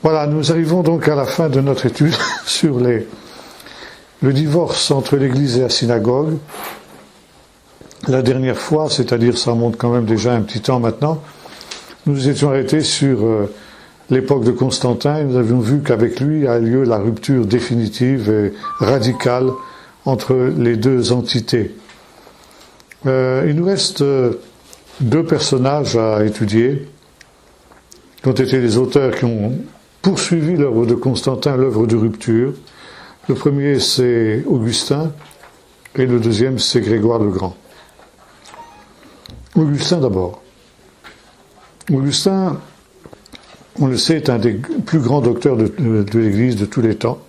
Voilà, nous arrivons donc à la fin de notre étude sur le divorce entre l'Église et la synagogue. La dernière fois, c'est-à-dire ça remonte quand même déjà un petit temps maintenant, nous étions arrêtés sur l'époque de Constantin et nous avions vu qu'avec lui a lieu la rupture définitive et radicale entre les deux entités. Il nous reste deux personnages à étudier, qui ont été les auteurs qui ont poursuivi l'œuvre de Constantin, l'œuvre de rupture. Le premier, c'est Augustin, et le deuxième, c'est Grégoire le Grand. Augustin d'abord. Augustin, on le sait, est un des plus grands docteurs de l'Église de tous les temps.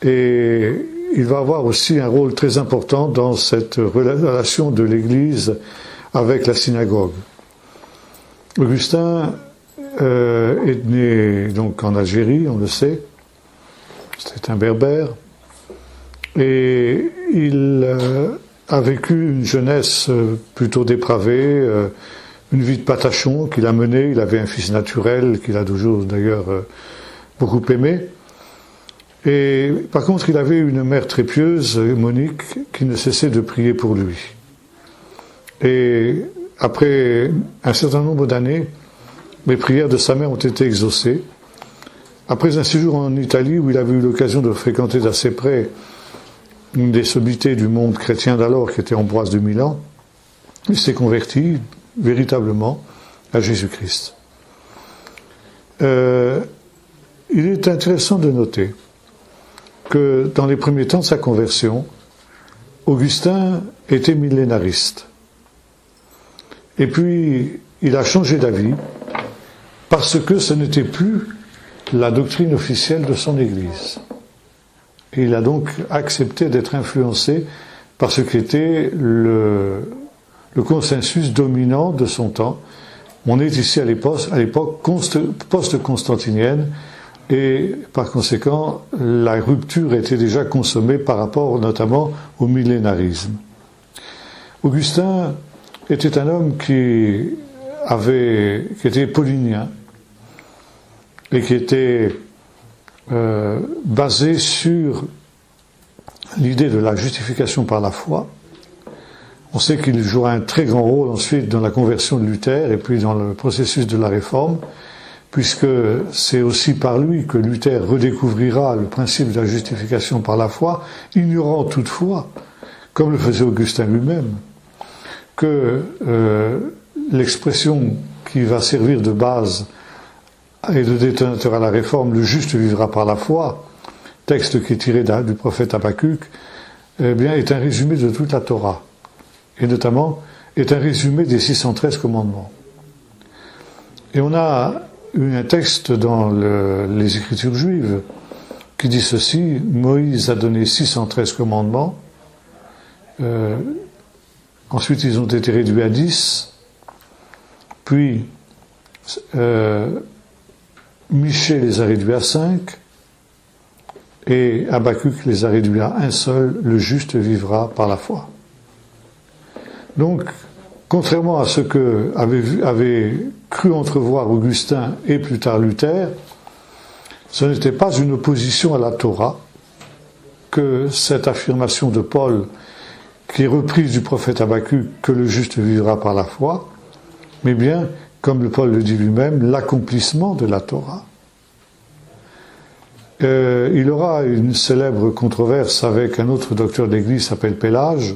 Et il va avoir aussi un rôle très important dans cette relation de l'Église avec la synagogue. Augustin est né donc en Algérie, on le sait. C'est un berbère. Et il a vécu une jeunesse plutôt dépravée, une vie de patachon qu'il a menée. Il avait un fils naturel qu'il a toujours d'ailleurs beaucoup aimé. Et par contre, il avait une mère très pieuse, Monique, qui ne cessait de prier pour lui. Et après un certain nombre d'années, les prières de sa mère ont été exaucées. Après un séjour en Italie, où il avait eu l'occasion de fréquenter d'assez près une des sommités du monde chrétien d'alors, qui était Ambroise de Milan, il s'est converti véritablement à Jésus-Christ. Il est intéressant de noter que dans les premiers temps de sa conversion, Augustin était millénariste. Et puis, il a changé d'avis parce que ce n'était plus la doctrine officielle de son Église. Et il a donc accepté d'être influencé par ce qui était le consensus dominant de son temps. On est ici à l'époque post-constantinienne, et par conséquent, la rupture était déjà consommée par rapport notamment au millénarisme. Augustin était un homme qui était paulinien et qui était basé sur l'idée de la justification par la foi. On sait qu'il jouera un très grand rôle ensuite dans la conversion de Luther et puis dans le processus de la Réforme, puisque c'est aussi par lui que Luther redécouvrira le principe de la justification par la foi, ignorant toutefois, comme le faisait Augustin lui-même, que l'expression qui va servir de base et de détonateur à la Réforme, le juste vivra par la foi, texte qui est tiré du prophète Habakkuk, eh bien, est un résumé de toute la Torah, et notamment est un résumé des 613 commandements. Et on a un texte dans les Écritures juives qui dit ceci: Moïse a donné 613 commandements, ensuite ils ont été réduits à 10, puis Michée les a réduits à 5, et Habakkuk les a réduits à un seul: le juste vivra par la foi. Donc, contrairement à ce que avait cru entrevoir Augustin et plus tard Luther, ce n'était pas une opposition à la Torah que cette affirmation de Paul, qui est reprise du prophète Habakkuk, que le juste vivra par la foi, mais bien, comme Paul le dit lui-même, l'accomplissement de la Torah. Il aura une célèbre controverse avec un autre docteur de l'Église qui s'appelle Pélage,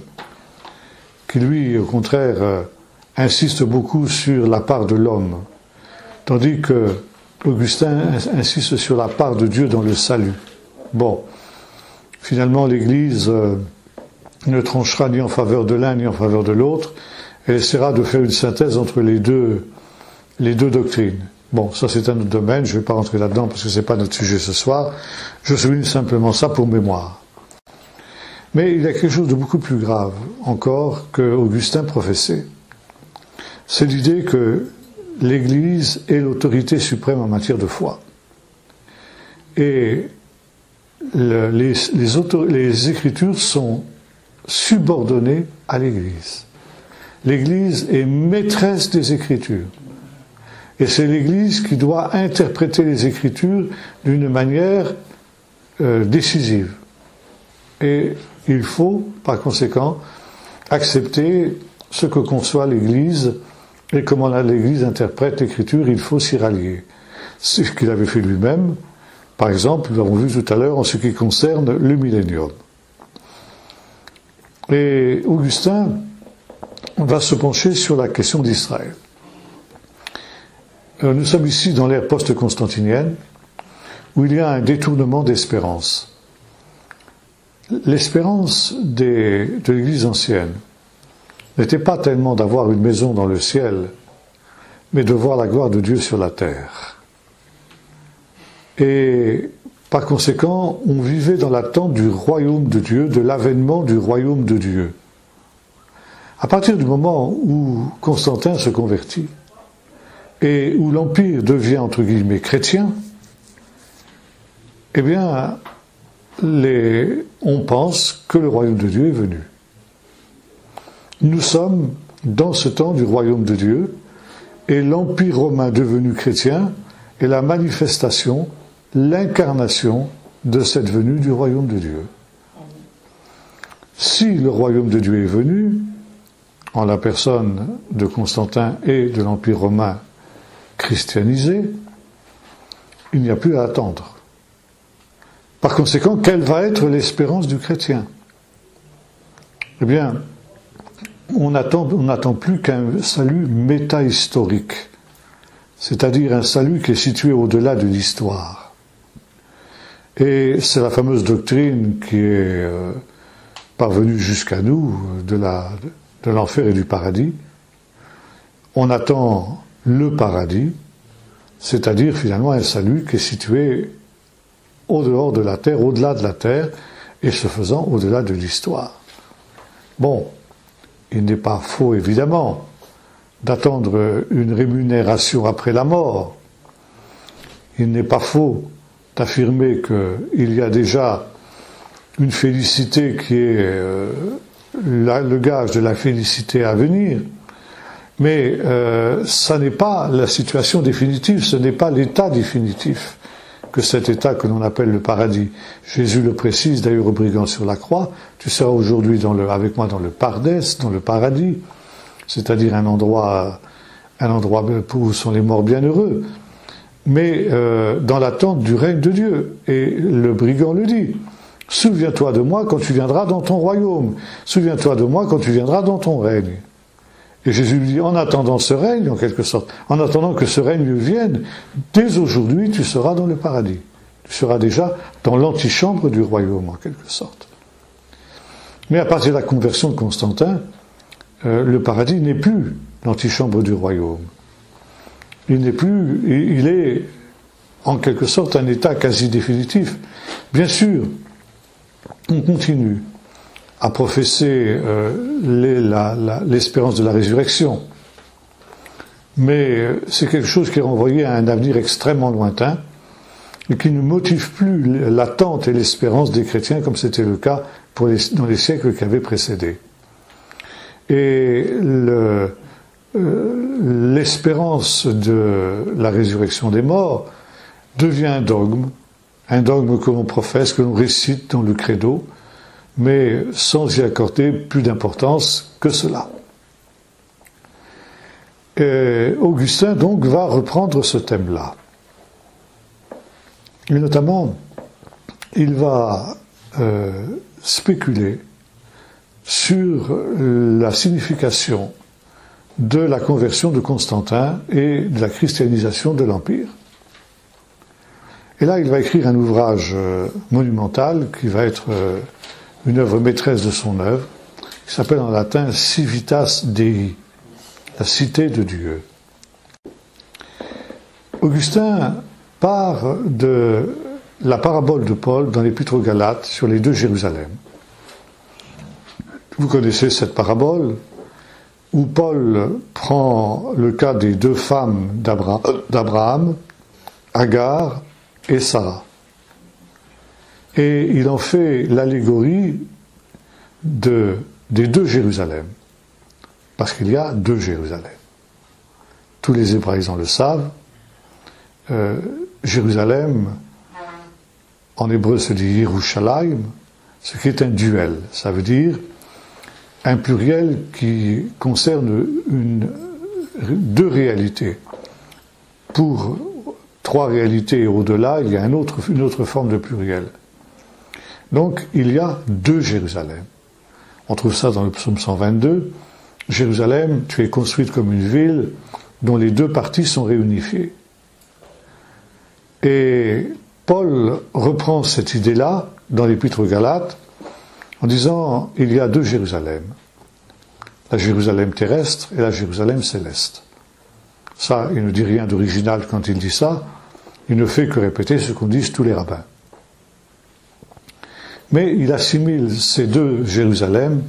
qui lui, au contraire, insiste beaucoup sur la part de l'homme, tandis que Augustin insiste sur la part de Dieu dans le salut. Bon, finalement, l'Église ne tranchera ni en faveur de l'un ni en faveur de l'autre. Elle essaiera de faire une synthèse entre les deux doctrines. Bon, ça c'est un autre domaine, je ne vais pas rentrer là-dedans parce que ce n'est pas notre sujet ce soir. Je souligne simplement ça pour mémoire. Mais il y a quelque chose de beaucoup plus grave encore que Augustin professait. C'est l'idée que l'Église est l'autorité suprême en matière de foi. Et les Écritures sont subordonnées à l'Église. L'Église est maîtresse des Écritures. Et c'est l'Église qui doit interpréter les Écritures d'une manière décisive. Et il faut, par conséquent, accepter ce que conçoit l'Église et comment l'Église interprète l'Écriture, il faut s'y rallier. C'est ce qu'il avait fait lui-même, par exemple, nous l'avons vu tout à l'heure en ce qui concerne le millénium. Et Augustin va se pencher sur la question d'Israël. Nous sommes ici dans l'ère post-constantinienne, où il y a un détournement d'espérance. L'espérance de l'Église ancienne n'était pas tellement d'avoir une maison dans le ciel, mais de voir la gloire de Dieu sur la terre. Et par conséquent, on vivait dans l'attente du royaume de Dieu, de l'avènement du royaume de Dieu. À partir du moment où Constantin se convertit, et où l'Empire devient, entre guillemets, chrétien, eh bien, on pense que le royaume de Dieu est venu. Nous sommes dans ce temps du royaume de Dieu, et l'Empire romain devenu chrétien est la manifestation, l'incarnation de cette venue du royaume de Dieu. Si le royaume de Dieu est venu, en la personne de Constantin et de l'Empire romain christianisé, il n'y a plus à attendre. Par conséquent, quelle va être l'espérance du chrétien? Eh bien, on n'attend plus qu'un salut métahistorique, c'est-à-dire un salut qui est situé au-delà de l'histoire. Et c'est la fameuse doctrine qui est parvenue jusqu'à nous de l'enfer et du paradis. On attend le paradis, c'est-à-dire finalement un salut qui est situé au dehors de la terre, au-delà de la terre, et se faisant au-delà de l'histoire. Bon, il n'est pas faux évidemment d'attendre une rémunération après la mort. Il n'est pas faux d'affirmer qu'il y a déjà une félicité qui est le gage de la félicité à venir, mais ça n'est pas la situation définitive, ce n'est pas l'état définitif que cet état que l'on appelle le paradis. Jésus le précise d'ailleurs au brigand sur la croix, tu seras aujourd'hui avec moi dans le Pardès, dans le paradis, c'est-à-dire un endroit où sont les morts bienheureux, mais dans l'attente du règne de Dieu. Et le brigand le dit, souviens-toi de moi quand tu viendras dans ton royaume, souviens-toi de moi quand tu viendras dans ton règne. Et Jésus lui dit, en attendant ce règne, en quelque sorte, en attendant que ce règne vienne, dès aujourd'hui, tu seras dans le paradis. Tu seras déjà dans l'antichambre du royaume, en quelque sorte. Mais à partir de la conversion de Constantin, le paradis n'est plus l'antichambre du royaume. Il est en quelque sorte un état quasi définitif. Bien sûr, on continue à professer l'espérance de la résurrection. Mais c'est quelque chose qui est renvoyé à un avenir extrêmement lointain et qui ne motive plus l'attente et l'espérance des chrétiens comme c'était le cas dans les siècles qui avaient précédé. Et l'espérance de la résurrection des morts devient un dogme que l'on professe, que l'on récite dans le credo, mais sans y accorder plus d'importance que cela. Et Augustin donc va reprendre ce thème-là. Et notamment, il va spéculer sur la signification de la conversion de Constantin et de la christianisation de l'Empire. Et là, il va écrire un ouvrage monumental qui va être une œuvre maîtresse de son œuvre, qui s'appelle en latin Civitas Dei, la cité de Dieu. Augustin part de la parabole de Paul dans l'Épître aux Galates sur les deux Jérusalem. Vous connaissez cette parabole où Paul prend le cas des deux femmes d'Abraham, Agar et Sarah. Et il en fait l'allégorie des deux Jérusalem. Parce qu'il y a deux Jérusalem. tous les Hébraïsants le savent, Jérusalem, en hébreu se dit Yerushalayim, ce qui est un duel. Ça veut dire un pluriel qui concerne deux réalités. Pour trois réalités et au-delà, il y a une autre forme de pluriel. Donc, il y a deux Jérusalem. On trouve ça dans le psaume 122. Jérusalem, tu es construite comme une ville dont les deux parties sont réunifiées. Et Paul reprend cette idée-là dans l'Épître aux Galates en disant il y a deux Jérusalem. La Jérusalem terrestre et la Jérusalem céleste. Ça, il ne dit rien d'original quand il dit ça. Il ne fait que répéter ce qu'ont dit tous les rabbins. Mais il assimile ces deux Jérusalem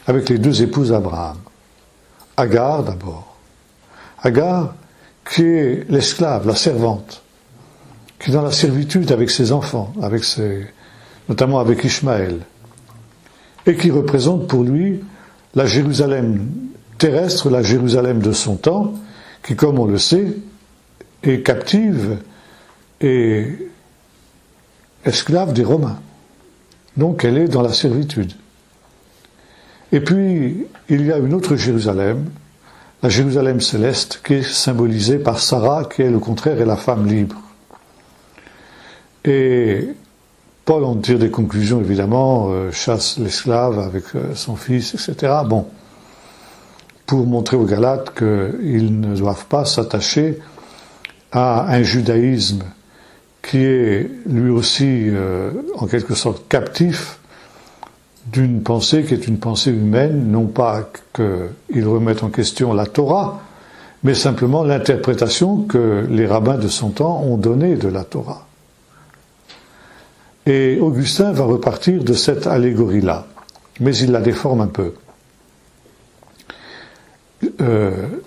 avec les deux épouses d'Abraham. Agar d'abord. Agar qui est l'esclave, la servante, qui est dans la servitude avec ses enfants, notamment avec Ishmaël, et qui représente pour lui la Jérusalem terrestre, la Jérusalem de son temps, qui, comme on le sait, est captive et esclave des Romains. Donc elle est dans la servitude. Et puis, il y a une autre Jérusalem, la Jérusalem céleste, qui est symbolisée par Sarah, qui est le contraire, est la femme libre. Et Paul en tire des conclusions, évidemment, chasse l'esclave avec son fils, etc. Bon, pour montrer aux Galates qu'ils ne doivent pas s'attacher à un judaïsme qui est lui aussi, en quelque sorte, captif d'une pensée qui est une pensée humaine, non pas qu'ils remettent en question la Torah, mais simplement l'interprétation que les rabbins de son temps ont donnée de la Torah. Et Augustin va repartir de cette allégorie-là, mais il la déforme un peu.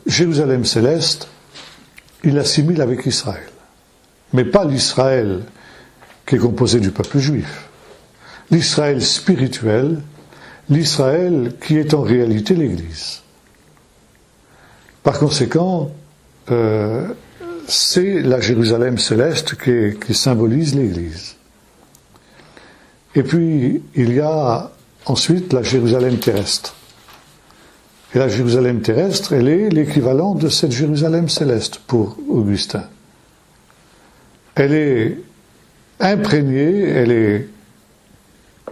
Jérusalem céleste, il l'assimile avec Israël, mais pas l'Israël qui est composé du peuple juif. L'Israël spirituel, l'Israël qui est en réalité l'Église. Par conséquent, c'est la Jérusalem céleste qui symbolise l'Église. Et puis, il y a ensuite la Jérusalem terrestre. Et la Jérusalem terrestre, elle est l'équivalent de cette Jérusalem céleste pour Augustin. Elle est imprégnée, elle est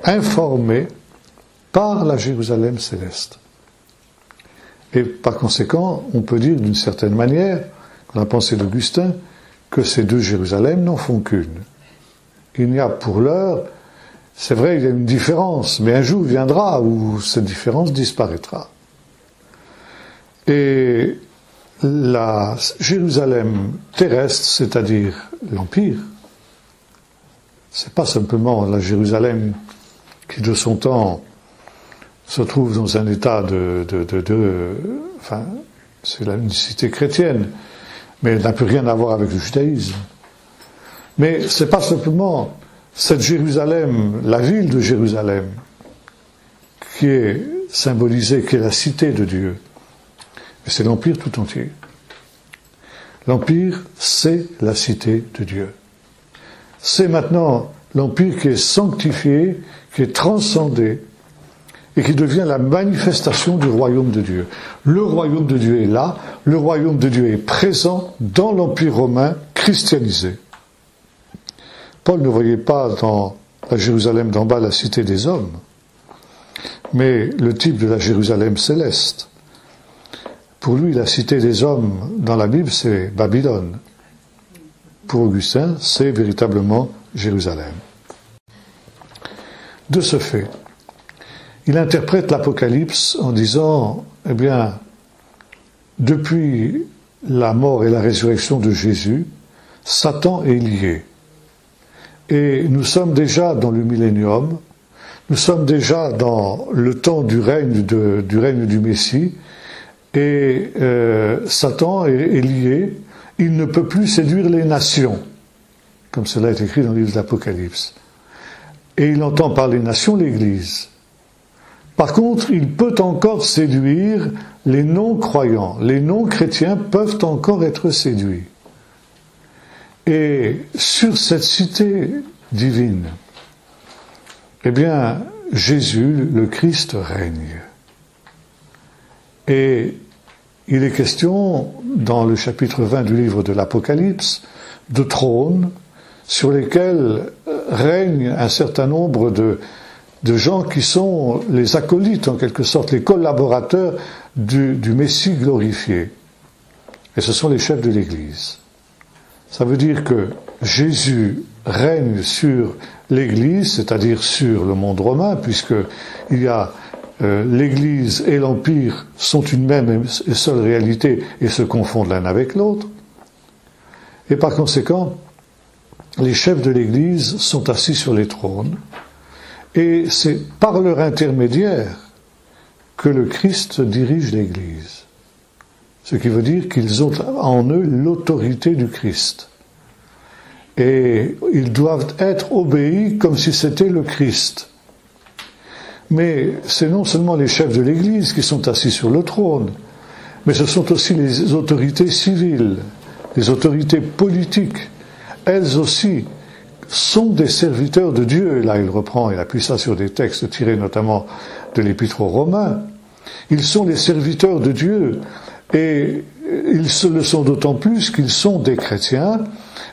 informée par la Jérusalem céleste. Et par conséquent, on peut dire d'une certaine manière, dans la pensée d'Augustin, que ces deux Jérusalem n'en font qu'une. Il n'y a pour l'heure, c'est vrai, il y a une différence, mais un jour viendra où cette différence disparaîtra. Et la Jérusalem terrestre, c'est-à-dire l'Empire, c'est pas simplement la Jérusalem qui de son temps se trouve dans un état enfin, c'est une cité chrétienne, mais elle n'a plus rien à voir avec le judaïsme. Mais c'est pas simplement cette Jérusalem, la ville de Jérusalem, qui est symbolisée, qui est la cité de Dieu, mais c'est l'Empire tout entier. L'Empire, c'est la cité de Dieu. C'est maintenant l'Empire qui est sanctifié, qui est transcendé, et qui devient la manifestation du royaume de Dieu. Le royaume de Dieu est là, le royaume de Dieu est présent dans l'Empire romain christianisé. Paul ne voyait pas dans la Jérusalem d'en bas la cité des hommes, mais le type de la Jérusalem céleste. Pour lui, la cité des hommes dans la Bible, c'est Babylone. Pour Augustin, c'est véritablement Jérusalem. De ce fait, il interprète l'Apocalypse en disant, eh bien, depuis la mort et la résurrection de Jésus, Satan est lié. Et nous sommes déjà dans le millénium, nous sommes déjà dans le temps du règne du Messie, et Satan est lié, il ne peut plus séduire les nations, comme cela est écrit dans le livre de l'Apocalypse. Et il entend par les nations l'Église. Par contre, il peut encore séduire les non-croyants, les non-chrétiens peuvent encore être séduits. Et sur cette cité divine, eh bien, Jésus, le Christ, règne. Et il est question, dans le chapitre 20 du livre de l'Apocalypse, de trônes sur lesquels règnent un certain nombre de gens qui sont les acolytes, en quelque sorte, les collaborateurs du Messie glorifié. Et ce sont les chefs de l'Église. Ça veut dire que Jésus règne sur l'Église, c'est-à-dire sur le monde romain, puisque il y a l'Église et l'Empire sont une même et seule réalité et se confondent l'un avec l'autre. Et par conséquent, les chefs de l'Église sont assis sur les trônes, et c'est par leur intermédiaire que le Christ dirige l'Église. Ce qui veut dire qu'ils ont en eux l'autorité du Christ. Et ils doivent être obéis comme si c'était le Christ. Mais c'est non seulement les chefs de l'Église qui sont assis sur le trône, mais ce sont aussi les autorités civiles, les autorités politiques. Elles aussi sont des serviteurs de Dieu. Et là, il appuie ça sur des textes tirés notamment de l'Épître aux Romains. Ils sont les serviteurs de Dieu. Et ils le sont d'autant plus qu'ils sont des chrétiens,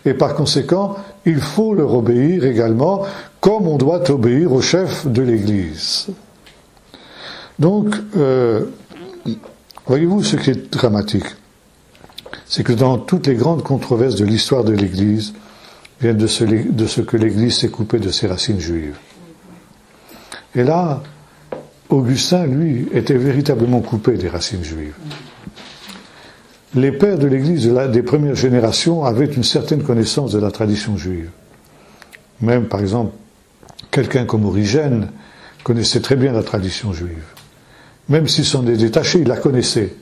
et par conséquent, il faut leur obéir également, comme on doit obéir au chef de l'Église. Donc, voyez-vous ce qui est dramatique, c'est que dans toutes les grandes controverses de l'histoire de l'Église, viennent de ce que l'Église s'est coupée de ses racines juives. Et là, Augustin, lui, était véritablement coupé des racines juives. Les pères de l'Église des premières générations avaient une certaine connaissance de la tradition juive. Même, par exemple, quelqu'un comme Origène connaissait très bien la tradition juive. Même s'il s'en est détaché, il la connaissait.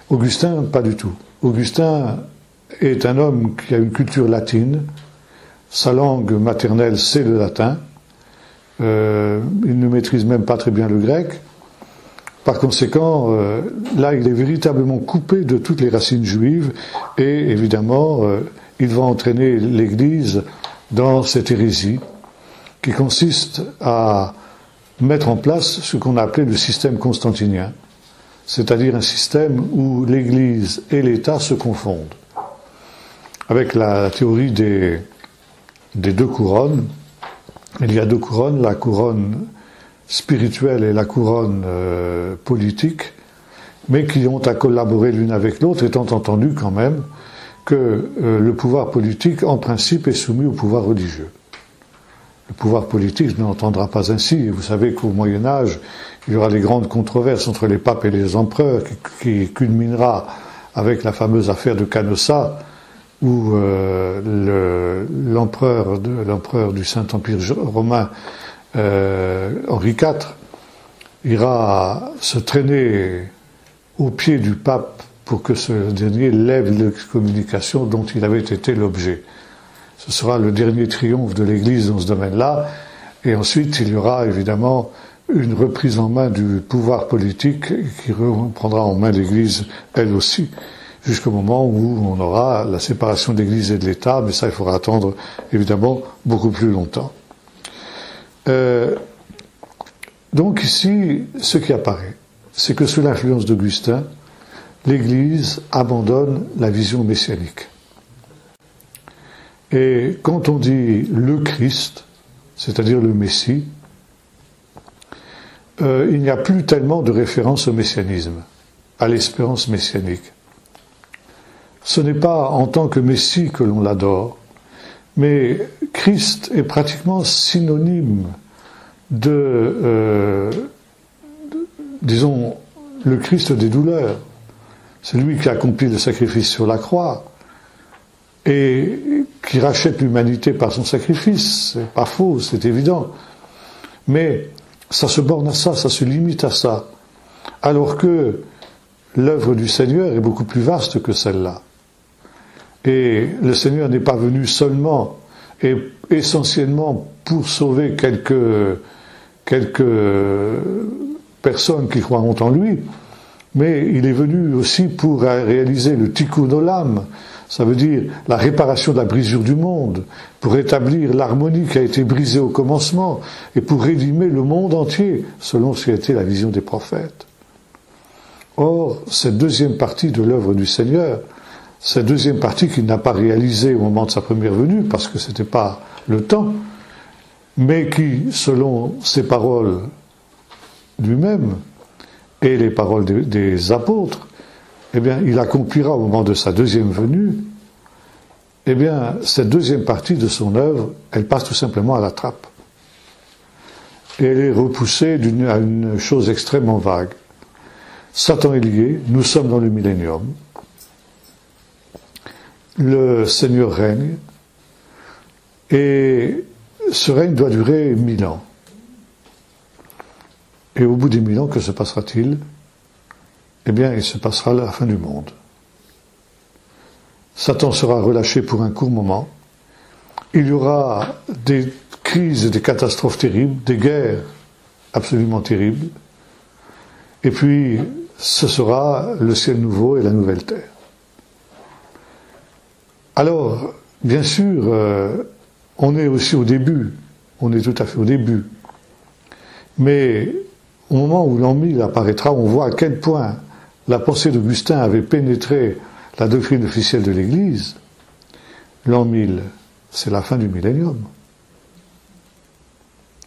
Augustin, pas du tout. Augustin est un homme qui a une culture latine. Sa langue maternelle, c'est le latin. Il ne maîtrise même pas très bien le grec. Par conséquent, là, il est véritablement coupé de toutes les racines juives et, évidemment, il va entraîner l'Église dans cette hérésie qui consiste à mettre en place ce qu'on a appelé le système constantinien, c'est-à-dire un système où l'Église et l'État se confondent. Avec la théorie des deux couronnes, il y a deux couronnes, la couronne spirituelle et la couronne politique, mais qui ont à collaborer l'une avec l'autre, étant entendu quand même que le pouvoir politique, en principe, est soumis au pouvoir religieux. Le pouvoir politique n'entendra pas ainsi. Et vous savez qu'au Moyen-Âge, il y aura des grandes controverses entre les papes et les empereurs qui culminera avec la fameuse affaire de Canossa, où l'empereur du Saint-Empire romain, Henri IV, ira se traîner au pied du pape pour que ce dernier lève l'excommunication dont il avait été l'objet. Ce sera le dernier triomphe de l'Église dans ce domaine-là, et ensuite il y aura évidemment une reprise en main du pouvoir politique qui reprendra en main l'Église elle aussi, jusqu'au moment où on aura la séparation de l'Église et de l'État, mais ça il faudra attendre évidemment beaucoup plus longtemps. Donc ici, ce qui apparaît, c'est que sous l'influence d'Augustin, l'Église abandonne la vision messianique. Et quand on dit le Christ, c'est-à-dire le Messie, il n'y a plus tellement de référence au messianisme, à l'espérance messianique. Ce n'est pas en tant que Messie que l'on l'adore, mais Christ est pratiquement synonyme disons, le Christ des douleurs. C'est lui qui accomplit le sacrifice sur la croix et qui rachète l'humanité par son sacrifice. C'est pas faux, c'est évident. Mais ça se borne à ça, ça se limite à ça. Alors que l'œuvre du Seigneur est beaucoup plus vaste que celle-là. Et le Seigneur n'est pas venu seulement et essentiellement pour sauver quelques personnes qui croiront en lui, mais il est venu aussi pour réaliser le tikkun olam, ça veut dire la réparation de la brisure du monde, pour rétablir l'harmonie qui a été brisée au commencement, et pour rédimer le monde entier, selon ce qui a été la vision des prophètes. Or, cette deuxième partie de l'œuvre du Seigneur, cette deuxième partie qu'il n'a pas réalisée au moment de sa première venue, parce que ce n'était pas le temps, mais qui, selon ses paroles lui-même, et les paroles des apôtres, eh bien, il accomplira au moment de sa deuxième venue, eh bien, cette deuxième partie de son œuvre, elle passe tout simplement à la trappe. Et elle est repoussée à une chose extrêmement vague. Satan est lié, nous sommes dans le millénium, le Seigneur règne, et ce règne doit durer 1000 ans. Et au bout des 1000 ans, que se passera-t-il ? Eh bien, il se passera la fin du monde. Satan sera relâché pour un court moment. Il y aura des crises et des catastrophes terribles, des guerres absolument terribles. Et puis, ce sera le ciel nouveau et la nouvelle terre. Alors, bien sûr, on est aussi au début. On est tout à fait au début. Mais au moment où l'an 1000 apparaîtra, on voit à quel point la pensée d'Augustin avait pénétré la doctrine officielle de l'Église. L'an 1000, c'est la fin du millénium.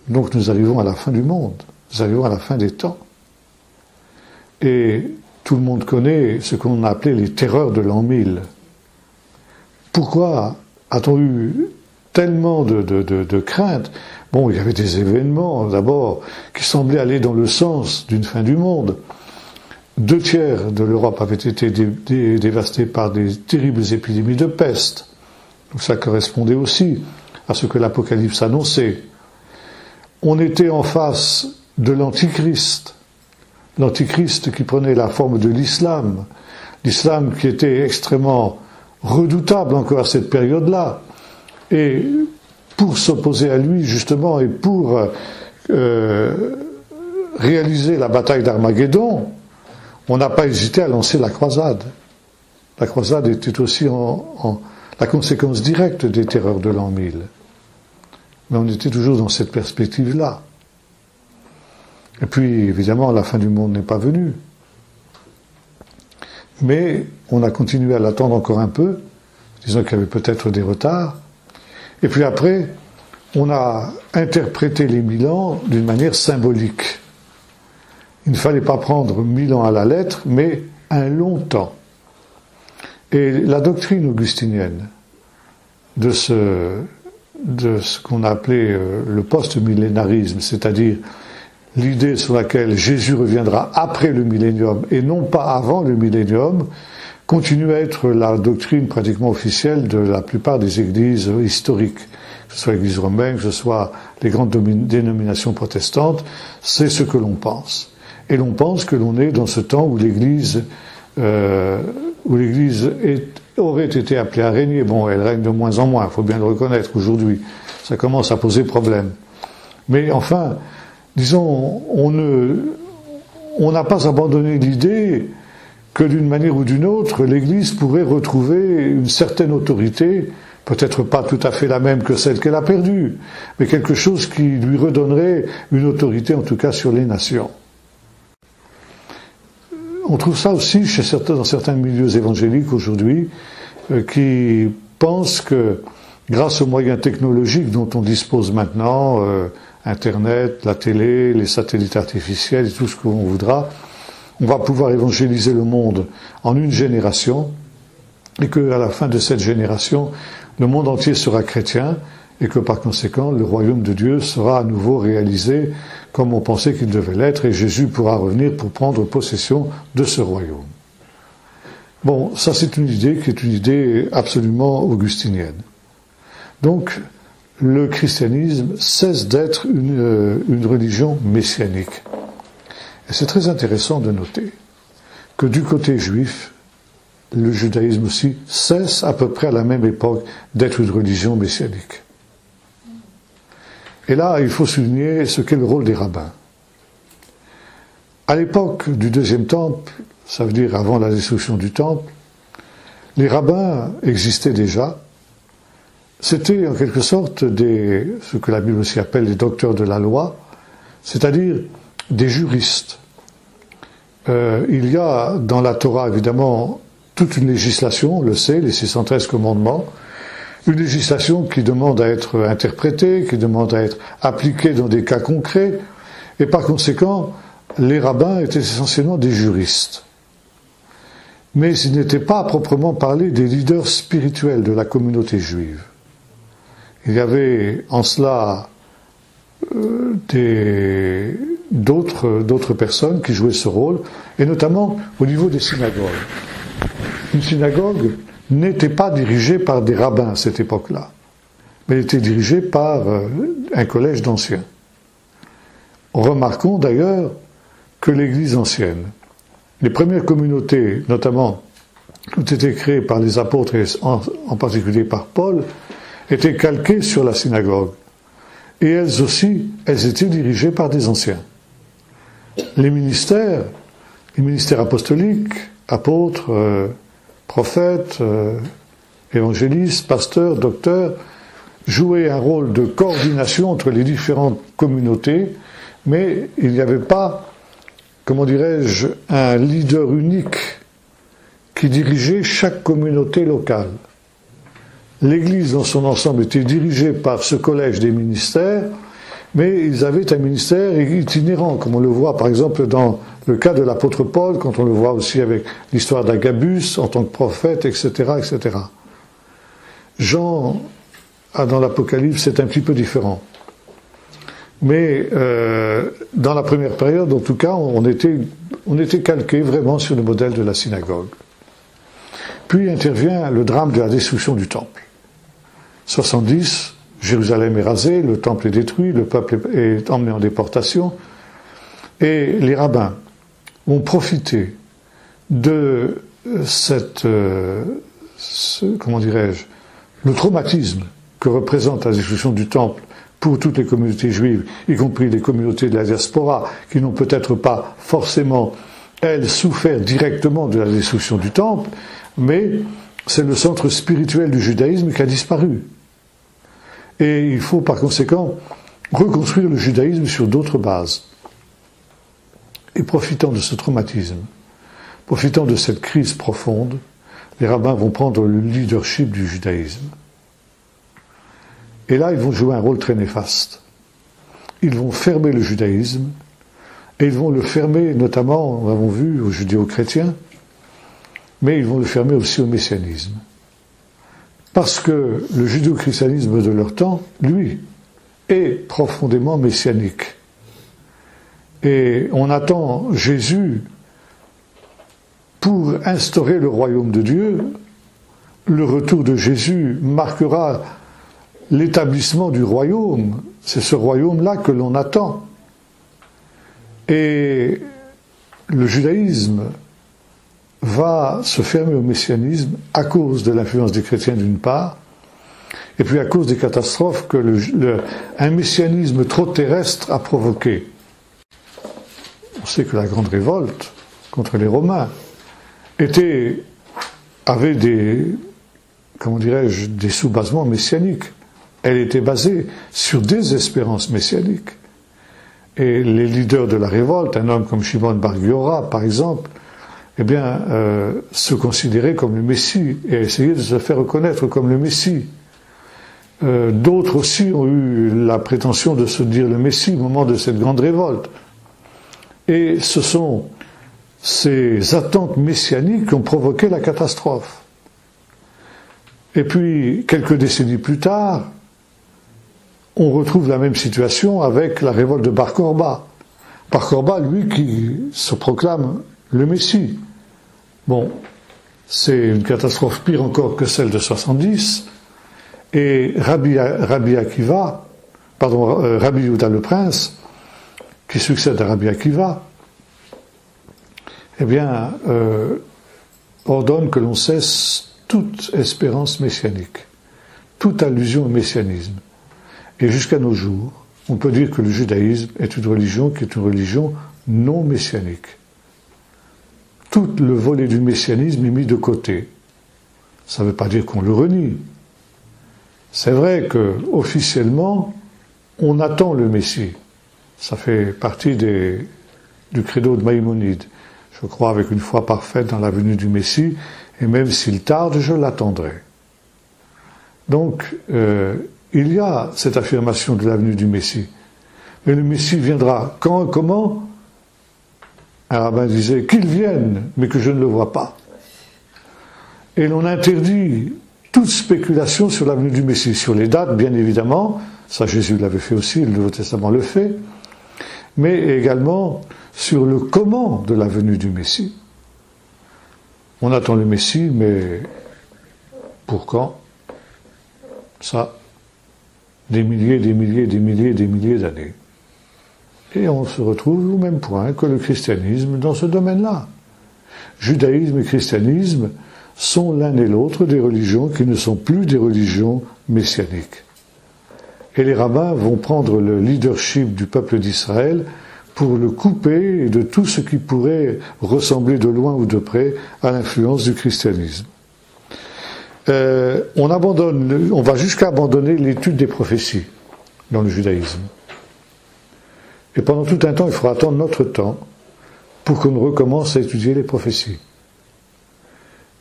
Donc nous arrivons à la fin du monde, nous arrivons à la fin des temps. Et tout le monde connaît ce qu'on a appelé les terreurs de l'an 1000. Pourquoi a-t-on eu tellement de craintes ? Bon, il y avait des événements, d'abord, qui semblaient aller dans le sens d'une fin du monde. 2/3 de l'Europe avaient été dévastés par des terribles épidémies de peste. Donc ça correspondait aussi à ce que l'Apocalypse annonçait. On était en face de l'Antichrist. L'Antichrist qui prenait la forme de l'islam. L'islam qui était extrêmement redoutable encore à cette période-là. Et pour s'opposer à lui, justement, et pour réaliser la bataille d'Armageddon, on n'a pas hésité à lancer la croisade. La croisade était aussi la conséquence directe des terreurs de l'an 1000. Mais on était toujours dans cette perspective-là. Et puis, évidemment, la fin du monde n'est pas venue. Mais on a continué à l'attendre encore un peu, disant qu'il y avait peut-être des retards. Et puis après, on a interprété les 1000 ans d'une manière symbolique. Il ne fallait pas prendre 1000 ans à la lettre, mais un long temps. Et la doctrine augustinienne de ce qu'on a appelé le post-millénarisme, c'est-à-dire l'idée sur laquelle Jésus reviendra après le millénium et non pas avant le millénium, continue à être la doctrine pratiquement officielle de la plupart des églises historiques, que ce soit l'église romaine, que ce soit les grandes dénominations protestantes, c'est ce que l'on pense. Et l'on pense que l'on est dans ce temps où l'Église aurait été appelée à régner. Bon, elle règne de moins en moins, il faut bien le reconnaître aujourd'hui. Ça commence à poser problème. Mais enfin, disons, on n'a pas abandonné l'idée que d'une manière ou d'une autre, l'Église pourrait retrouver une certaine autorité, peut-être pas tout à fait la même que celle qu'elle a perdue, mais quelque chose qui lui redonnerait une autorité, en tout cas, sur les nations. On trouve ça aussi dans certains milieux évangéliques aujourd'hui, qui pensent que, grâce aux moyens technologiques dont on dispose maintenant, Internet, la télé, les satellites artificiels et tout ce qu'on voudra, on va pouvoir évangéliser le monde en une génération, et qu'à la fin de cette génération, le monde entier sera chrétien, et que par conséquent, le royaume de Dieu sera à nouveau réalisé comme on pensait qu'il devait l'être, et Jésus pourra revenir pour prendre possession de ce royaume. Bon, ça c'est une idée qui est une idée absolument augustinienne. Donc, le christianisme cesse d'être une religion messianique. Et c'est très intéressant de noter que du côté juif, le judaïsme aussi cesse à peu près à la même époque d'être une religion messianique. Et là, il faut souligner ce qu'est le rôle des rabbins. À l'époque du deuxième temple, ça veut dire avant la destruction du temple, les rabbins existaient déjà. C'était en quelque sorte ce que la Bible aussi appelle les docteurs de la loi, c'est-à-dire des juristes. Il y a dans la Torah évidemment toute une législation, on le sait, les 613 commandements, une législation qui demande à être interprétée, qui demande à être appliquée dans des cas concrets, et par conséquent, les rabbins étaient essentiellement des juristes. Mais ils n'étaient pas à proprement parler des leaders spirituels de la communauté juive. Il y avait en cela d'autres personnes qui jouaient ce rôle, et notamment au niveau des synagogues. Une synagogue n'était pas dirigée par des rabbins à cette époque-là, mais elle était dirigée par un collège d'anciens. Remarquons d'ailleurs que l'Église ancienne, les premières communautés, notamment, ont été créées par les apôtres et en particulier par Paul, étaient calquées sur la synagogue. Et elles aussi, elles étaient dirigées par des anciens. Les ministères apostoliques, apôtres, prophètes, évangélistes, pasteurs, docteurs, jouaient un rôle de coordination entre les différentes communautés, mais il n'y avait pas, comment dirais-je, un leader unique qui dirigeait chaque communauté locale. L'Église dans son ensemble était dirigée par ce collège des ministères, mais ils avaient un ministère itinérant, comme on le voit par exemple dans le cas de l'apôtre Paul, quand on le voit aussi avec l'histoire d'Agabus en tant que prophète, etc., etc. Jean, dans l'Apocalypse, c'est un petit peu différent. Mais dans la première période, en tout cas, on était calqué vraiment sur le modèle de la synagogue. Puis intervient le drame de la destruction du temple. 70, Jérusalem est rasée, le temple est détruit, le peuple est emmené en déportation, et les rabbins ont profité de comment dirais-je, le traumatisme que représente la destruction du temple pour toutes les communautés juives, y compris les communautés de la diaspora, qui n'ont peut-être pas forcément, elles, souffert directement de la destruction du temple, mais c'est le centre spirituel du judaïsme qui a disparu. Et il faut par conséquent reconstruire le judaïsme sur d'autres bases. Et profitant de ce traumatisme, profitant de cette crise profonde, les rabbins vont prendre le leadership du judaïsme. Et là, ils vont jouer un rôle très néfaste. Ils vont fermer le judaïsme, et ils vont le fermer notamment, nous l'avons vu, aux judéo-chrétiens, mais ils vont le fermer aussi au messianisme. Parce que le judéo-christianisme de leur temps, lui, est profondément messianique. Et on attend Jésus pour instaurer le royaume de Dieu. Le retour de Jésus marquera l'établissement du royaume. C'est ce royaume-là que l'on attend. Et le judaïsme va se fermer au messianisme à cause de l'influence des chrétiens d'une part, et puis à cause des catastrophes que un messianisme trop terrestre a provoqué. On sait que la grande révolte contre les Romains avait des sous-basements messianiques. Elle était basée sur des espérances messianiques. Et les leaders de la révolte, un homme comme Shimon bar Giora, par exemple, se considéraient comme le Messie et essayaient de se faire reconnaître comme le Messie. D'autres aussi ont eu la prétention de se dire le Messie au moment de cette grande révolte. Et ce sont ces attentes messianiques qui ont provoqué la catastrophe. Et puis, quelques décennies plus tard, on retrouve la même situation avec la révolte de Bar Korba. Bar Korba, lui, qui se proclame le Messie. Bon, c'est une catastrophe pire encore que celle de 70. Et Rabbi Yehuda le Prince, qui succède à Rabbi Akiva, ordonne que l'on cesse toute espérance messianique, toute allusion au messianisme. Et jusqu'à nos jours, on peut dire que le judaïsme est une religion qui est une religion non messianique. Tout le volet du messianisme est mis de côté. Ça ne veut pas dire qu'on le renie. C'est vrai que officiellement, on attend le Messie. Ça fait partie du credo de Maïmonide. Je crois avec une foi parfaite dans la venue du Messie, et même s'il tarde, je l'attendrai. Donc, il y a cette affirmation de la venue du Messie. Mais le Messie viendra quand et comment? Un rabbin disait qu'il vienne, mais que je ne le vois pas. Et l'on interdit toute spéculation sur la venue du Messie, sur les dates, bien évidemment. Ça, Jésus l'avait fait aussi, le Nouveau Testament le fait. Mais également sur le comment de la venue du Messie. On attend le Messie, mais pour quand? Ça, des milliers d'années. Et on se retrouve au même point que le christianisme dans ce domaine-là. Judaïsme et christianisme sont l'un et l'autre des religions qui ne sont plus des religions messianiques. Et les rabbins vont prendre le leadership du peuple d'Israël pour le couper de tout ce qui pourrait ressembler de loin ou de près à l'influence du christianisme. On va jusqu'à abandonner l'étude des prophéties dans le judaïsme. Et pendant tout un temps, il faudra attendre notre temps pour qu'on recommence à étudier les prophéties.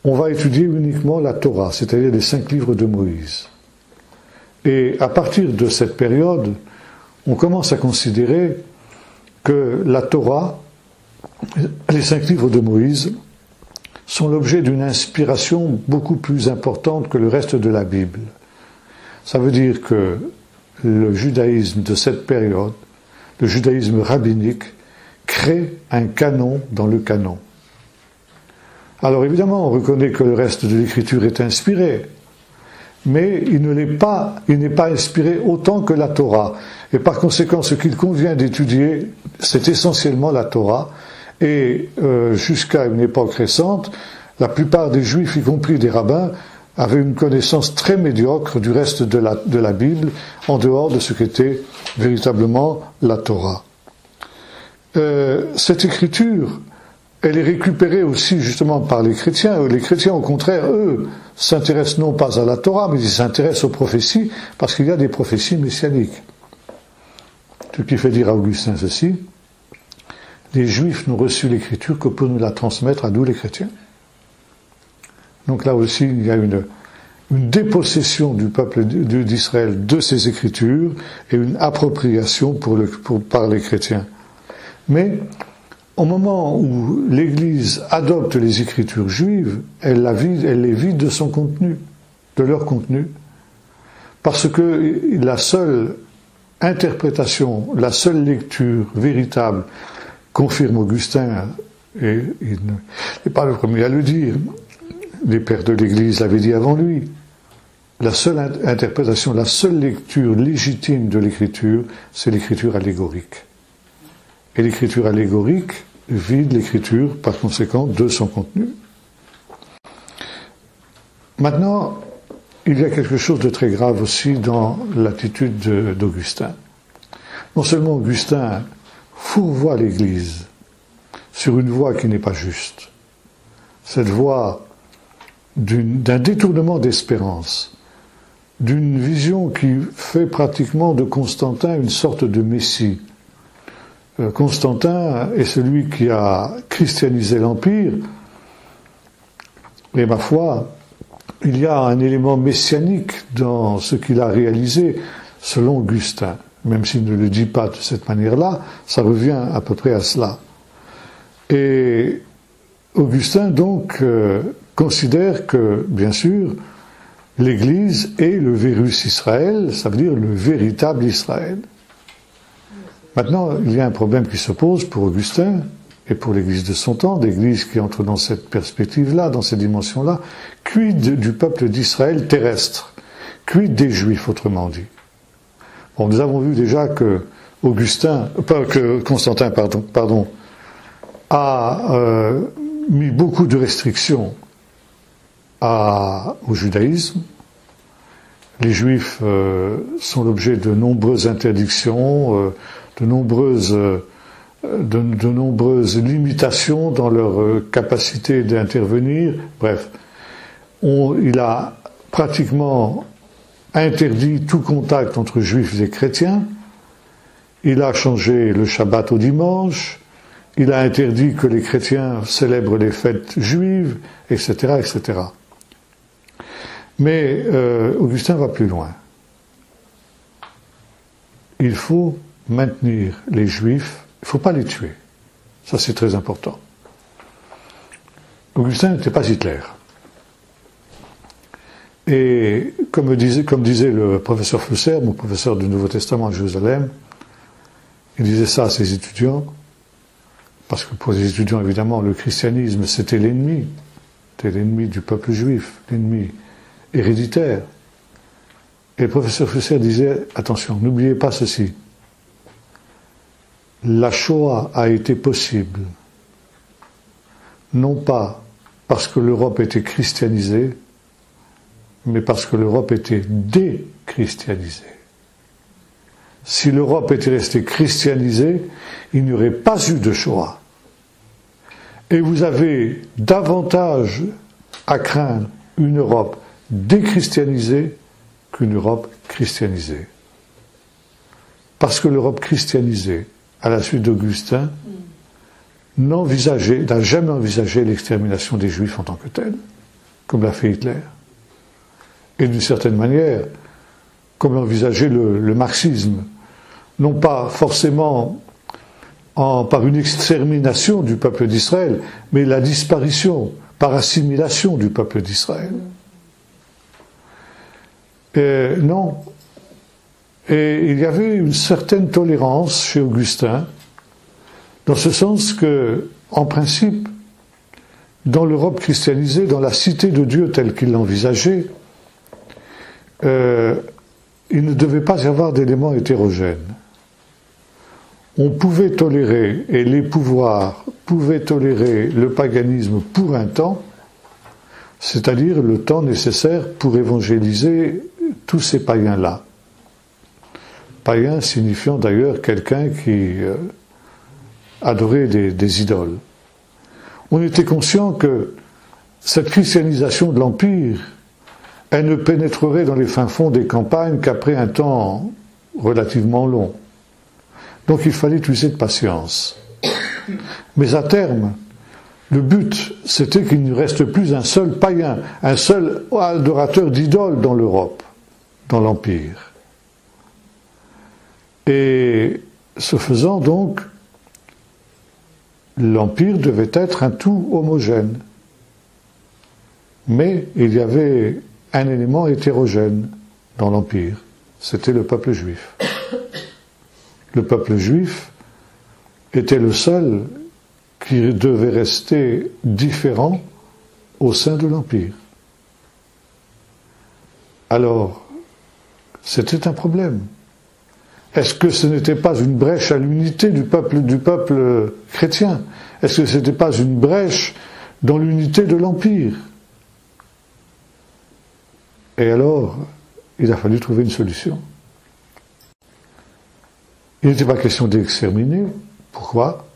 On va étudier uniquement la Torah, c'est-à-dire les 5 livres de Moïse. Et à partir de cette période, on commence à considérer que la Torah, les 5 livres de Moïse, sont l'objet d'une inspiration beaucoup plus importante que le reste de la Bible. Ça veut dire que le judaïsme de cette période, le judaïsme rabbinique, crée un canon dans le canon. Alors évidemment, on reconnaît que le reste de l'écriture est inspiré, mais il n'est pas inspiré autant que la Torah. Et par conséquent, ce qu'il convient d'étudier, c'est essentiellement la Torah. Et jusqu'à une époque récente, la plupart des Juifs, y compris des rabbins, avaient une connaissance très médiocre du reste de la Bible, en dehors de ce qu'était véritablement la Torah. Cette écriture, elle est récupérée aussi justement par les chrétiens. Les chrétiens, au contraire, eux, s'intéressent non pas à la Torah, mais ils s'intéressent aux prophéties, parce qu'il y a des prophéties messianiques. Ce qui fait dire à Augustin ceci: les Juifs n'ont reçu l'écriture que pour nous la transmettre à nous les chrétiens. Donc là aussi, il y a une dépossession du peuple d'Israël de ces écritures et une appropriation par les chrétiens. Mais au moment où l'Église adopte les écritures juives, elle les vide de son contenu, de leur contenu, parce que la seule interprétation, la seule lecture véritable, confirme Augustin, et il n'est pas le premier à le dire, les pères de l'Église l'avaient dit avant lui, la seule interprétation, la seule lecture légitime de l'écriture, c'est l'écriture allégorique. Et l'écriture allégorique vide l'écriture, par conséquent, de son contenu. Maintenant, il y a quelque chose de très grave aussi dans l'attitude d'Augustin. Non seulement Augustin fourvoie l'Église sur une voie qui n'est pas juste, cette voie d'un détournement d'espérance, d'une vision qui fait pratiquement de Constantin une sorte de messie. Constantin est celui qui a christianisé l'Empire, et ma foi, il y a un élément messianique dans ce qu'il a réalisé, selon Augustin. Même s'il ne le dit pas de cette manière-là, ça revient à peu près à cela. Et Augustin, donc, considère que, bien sûr, l'Église est le Vérus Israël, ça veut dire le véritable Israël. Maintenant, il y a un problème qui se pose pour Augustin et pour l'Église de son temps, l'Église qui entre dans cette perspective-là, dans cette dimension-là. Quid du peuple d'Israël terrestre? Quid des Juifs, autrement dit? Bon, nous avons vu déjà que Constantin a mis beaucoup de restrictions au judaïsme. Les Juifs sont l'objet de nombreuses interdictions, de nombreuses de nombreuses limitations dans leur capacité d'intervenir. Bref, il a pratiquement interdit tout contact entre juifs et chrétiens. Il a changé le Shabbat au dimanche. Il a interdit que les chrétiens célèbrent les fêtes juives, etc., etc. Mais Augustin va plus loin. Il faut maintenir les juifs, il ne faut pas les tuer. Ça, c'est très important. Augustin n'était pas Hitler. Et comme disait le professeur Flusser, mon professeur du Nouveau Testament à Jérusalem, il disait ça à ses étudiants, parce que pour les étudiants, évidemment, le christianisme, c'était l'ennemi du peuple juif, l'ennemi héréditaire. Et le professeur Flusser disait, attention, n'oubliez pas ceci, la Shoah a été possible, non pas parce que l'Europe était christianisée, mais parce que l'Europe était déchristianisée. Si l'Europe était restée christianisée, il n'y aurait pas eu de Shoah. Et vous avez davantage à craindre une Europe déchristianisée qu'une Europe christianisée. Parce que l'Europe christianisée, à la suite d'Augustin, n'a jamais envisagé l'extermination des Juifs en tant que telle, comme l'a fait Hitler. Et d'une certaine manière, comme l'a envisagé le marxisme, non pas forcément par une extermination du peuple d'Israël, mais la disparition par assimilation du peuple d'Israël. Non. Et il y avait une certaine tolérance chez Augustin, dans ce sens que, en principe, dans l'Europe christianisée, dans la cité de Dieu telle qu'il l'envisageait, il ne devait pas y avoir d'éléments hétérogènes. On pouvait tolérer, et les pouvoirs pouvaient tolérer le paganisme pour un temps, c'est-à-dire le temps nécessaire pour évangéliser tous ces païens-là. Païen signifiant d'ailleurs quelqu'un qui adorait des idoles. On était conscient que cette christianisation de l'Empire, elle ne pénétrerait dans les fins fonds des campagnes qu'après un temps relativement long. Donc il fallait user de patience. Mais à terme, le but, c'était qu'il ne reste plus un seul païen, un seul adorateur d'idoles dans l'Europe, dans l'Empire. Et ce faisant donc, l'Empire devait être un tout homogène. Mais il y avait un élément hétérogène dans l'Empire, c'était le peuple juif. Le peuple juif était le seul qui devait rester différent au sein de l'Empire. Alors, c'était un problème. Est-ce que ce n'était pas une brèche à l'unité du peuple chrétien? Est-ce que ce n'était pas une brèche dans l'unité de l'Empire? Et alors, il a fallu trouver une solution. Il n'était pas question d'exterminer. Pourquoi?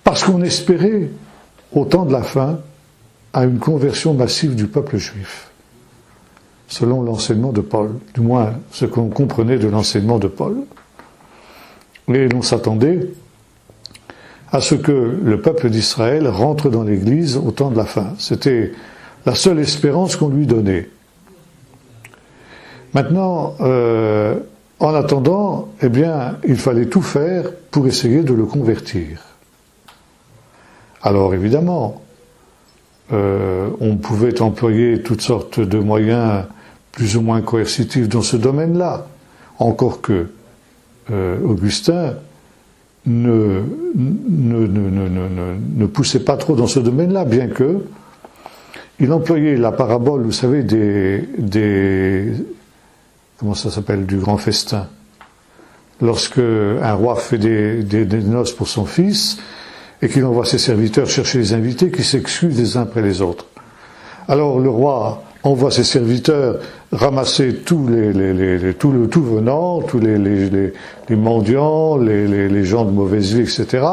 Parce qu'on espérait, au temps de la fin, à une conversion massive du peuple juif, selon l'enseignement de Paul, du moins ce qu'on comprenait de l'enseignement de Paul. Et l'on s'attendait à ce que le peuple d'Israël rentre dans l'Église au temps de la fin. C'était la seule espérance qu'on lui donnait. Maintenant, en attendant, eh bien, il fallait tout faire pour essayer de le convertir. Alors évidemment, on pouvait employer toutes sortes de moyens plus ou moins coercitifs dans ce domaine-là, encore que Augustin ne poussait pas trop dans ce domaine-là, bien que il employait la parabole, vous savez, comment ça s'appelle, du grand festin. Lorsque un roi fait des noces pour son fils, et qu'il envoie ses serviteurs chercher les invités qui s'excusent les uns après les autres. Alors le roi envoie ses serviteurs ramasser tout venant, tous les mendiants, les gens de mauvaise vie, etc.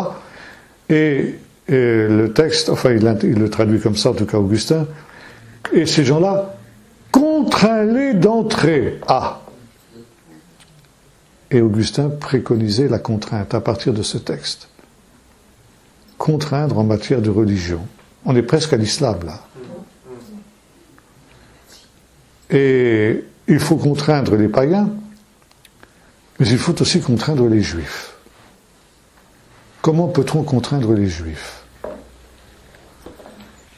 Et le texte, enfin il le traduit comme ça, en tout cas Augustin, et ces gens-là, contrains-les d'entrer. Ah! Et Augustin préconisait la contrainte à partir de ce texte. Contraindre en matière de religion. On est presque à l'islam, là. Et il faut contraindre les païens, mais il faut aussi contraindre les juifs. Comment peut-on contraindre les juifs?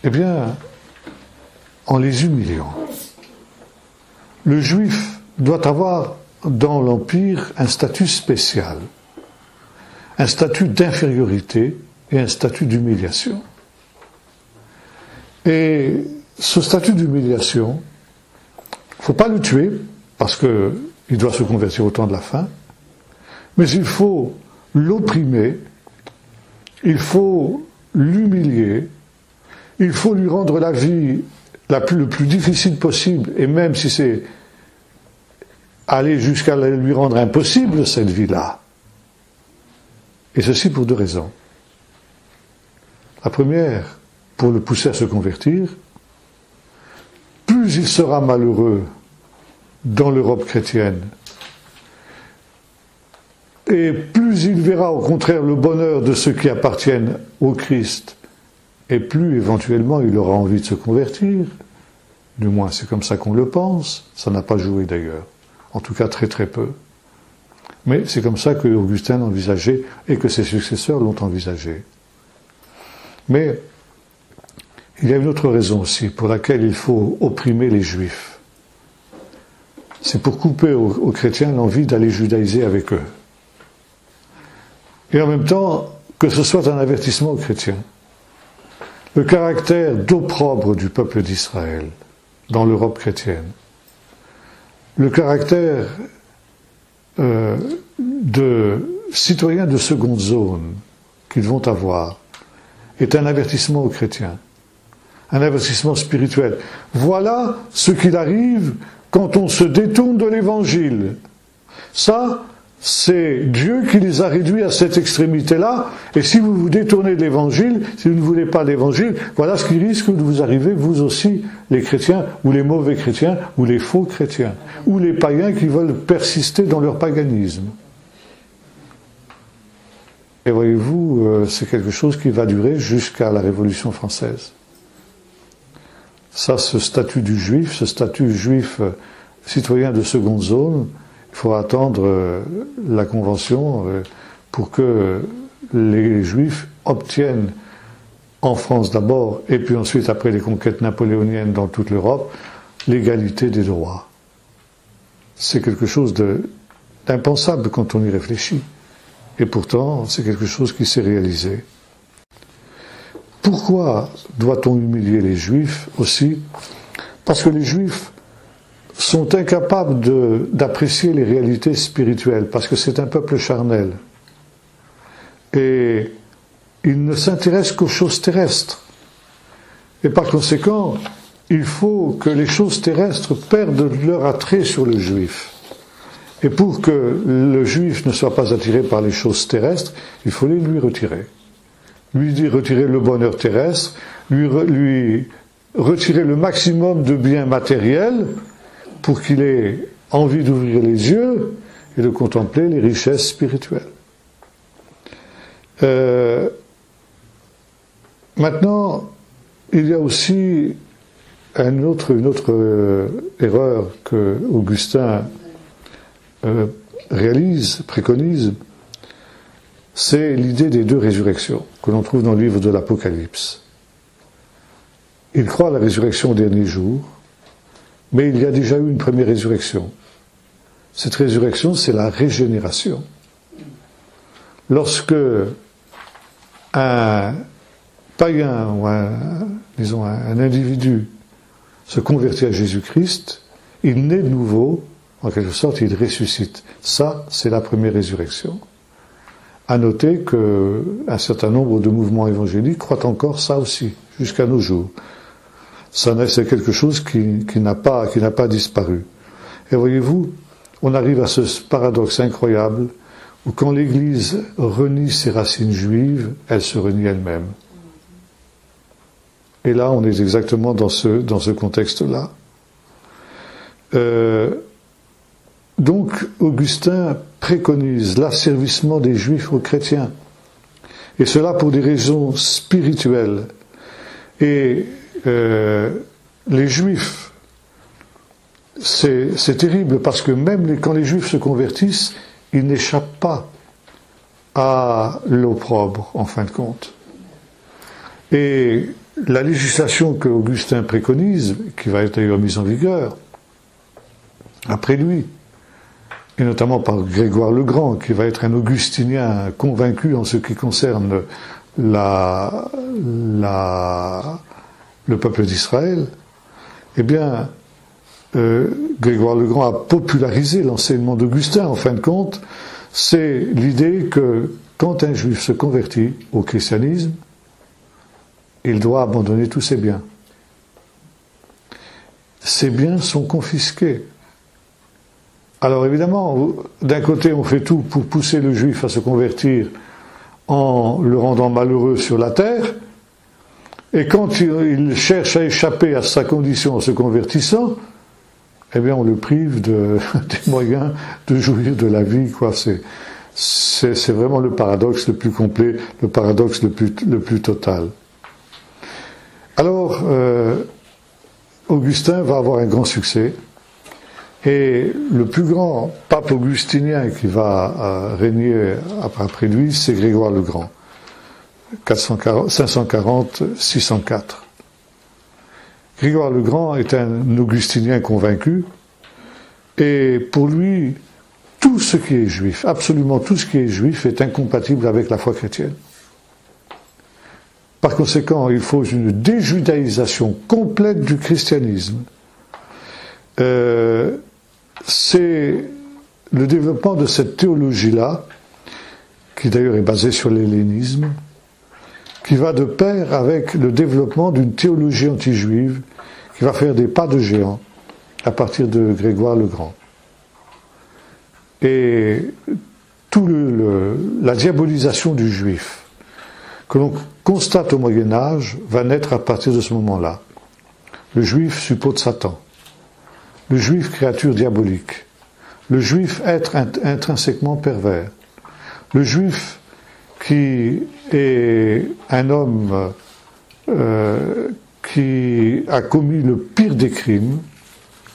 Eh bien, en les humiliant. Le juif doit avoir dans l'Empire un statut spécial, un statut d'infériorité et un statut d'humiliation. Et ce statut d'humiliation, il ne faut pas le tuer, parce qu'il doit se convertir au temps de la fin, mais il faut l'opprimer, il faut l'humilier, il faut lui rendre la vie le plus difficile possible, et même si c'est aller jusqu'à lui rendre impossible cette vie-là. Et ceci pour deux raisons. La première, pour le pousser à se convertir. Plus il sera malheureux dans l'Europe chrétienne, et plus il verra au contraire le bonheur de ceux qui appartiennent au Christ, et plus éventuellement il aura envie de se convertir. Du moins c'est comme ça qu'on le pense, ça n'a pas joué d'ailleurs, en tout cas très très peu. Mais c'est comme ça que Augustin l'envisageait et que ses successeurs l'ont envisagé. Mais il y a une autre raison aussi pour laquelle il faut opprimer les Juifs. C'est pour couper aux chrétiens l'envie d'aller judaïser avec eux. Et en même temps, que ce soit un avertissement aux chrétiens. Le caractère d'opprobre du peuple d'Israël dans l'Europe chrétienne, le caractère de citoyens de seconde zone qu'ils vont avoir, est un avertissement aux chrétiens, un avertissement spirituel. Voilà ce qu'il arrive quand on se détourne de l'Évangile. Ça, c'est Dieu qui les a réduits à cette extrémité-là, et si vous vous détournez de l'Évangile, si vous ne voulez pas l'Évangile, voilà ce qui risque de vous arriver, vous aussi, les chrétiens, ou les mauvais chrétiens, ou les faux chrétiens, ou les païens qui veulent persister dans leur paganisme. Et voyez-vous, c'est quelque chose qui va durer jusqu'à la Révolution française. Ça, ce statut du juif, ce statut juif citoyen de seconde zone, il faut attendre la Convention pour que les Juifs obtiennent, en France d'abord, et puis ensuite, après les conquêtes napoléoniennes dans toute l'Europe, l'égalité des droits. C'est quelque chose d'impensable quand on y réfléchit. Et pourtant, c'est quelque chose qui s'est réalisé. Pourquoi doit-on humilier les Juifs aussi? Parce que les Juifs sont incapables d'apprécier les réalités spirituelles, parce que c'est un peuple charnel. Et ils ne s'intéressent qu'aux choses terrestres. Et par conséquent, il faut que les choses terrestres perdent leur attrait sur le Juif. Et pour que le Juif ne soit pas attiré par les choses terrestres, il faut les lui retirer. Lui retirer le bonheur terrestre, lui retirer le maximum de biens matériels, pour qu'il ait envie d'ouvrir les yeux et de contempler les richesses spirituelles. Maintenant, il y a aussi une autre erreur que Augustin préconise, c'est l'idée des deux résurrections que l'on trouve dans le livre de l'Apocalypse. Il croit à la résurrection au dernier jour, mais il y a déjà eu une première résurrection. Cette résurrection, c'est la régénération. Lorsque un païen ou un individu se convertit à Jésus-Christ, il naît de nouveau, en quelque sorte, il ressuscite. Ça, c'est la première résurrection. À noter qu'un certain nombre de mouvements évangéliques croient encore ça aussi, jusqu'à nos jours. c'est quelque chose qui n'a pas disparu. Et voyez-vous, on arrive à ce paradoxe incroyable où quand l'Église renie ses racines juives, elle se renie elle-même. Et là, on est exactement dans ce contexte-là. Donc, Augustin préconise l'asservissement des Juifs aux chrétiens. Et cela pour des raisons spirituelles. Et les Juifs, c'est terrible parce que même quand les Juifs se convertissent, ils n'échappent pas à l'opprobre, en fin de compte. Et la législation que Augustin préconise, qui va être d'ailleurs mise en vigueur après lui, et notamment par Grégoire le Grand, qui va être un augustinien convaincu en ce qui concerne le peuple d'Israël, eh bien, Grégoire le Grand a popularisé l'enseignement d'Augustin, en fin de compte, c'est l'idée que quand un juif se convertit au christianisme, il doit abandonner tous ses biens. Ses biens sont confisqués. Alors évidemment, d'un côté on fait tout pour pousser le juif à se convertir en le rendant malheureux sur la terre, et quand il cherche à échapper à sa condition en se convertissant, eh bien on le prive des moyens de jouir de la vie, quoi. C'est vraiment le paradoxe le plus complet, le paradoxe le plus total. Alors, Augustin va avoir un grand succès, et le plus grand pape augustinien qui va régner après lui, c'est Grégoire le Grand, 540-604. Grégoire le Grand est un augustinien convaincu, et pour lui, tout ce qui est juif, absolument tout ce qui est juif, est incompatible avec la foi chrétienne. Par conséquent, il faut une déjudaïsation complète du christianisme. C'est le développement de cette théologie-là, qui d'ailleurs est basée sur l'hellénisme, qui va de pair avec le développement d'une théologie anti-juive, qui va faire des pas de géant à partir de Grégoire le Grand. Et la diabolisation du juif que l'on constate au Moyen-Âge va naître à partir de ce moment-là. Le juif suppôt de Satan. Le juif créature diabolique. Le juif être intrinsèquement pervers. Le juif qui est un homme qui a commis le pire des crimes,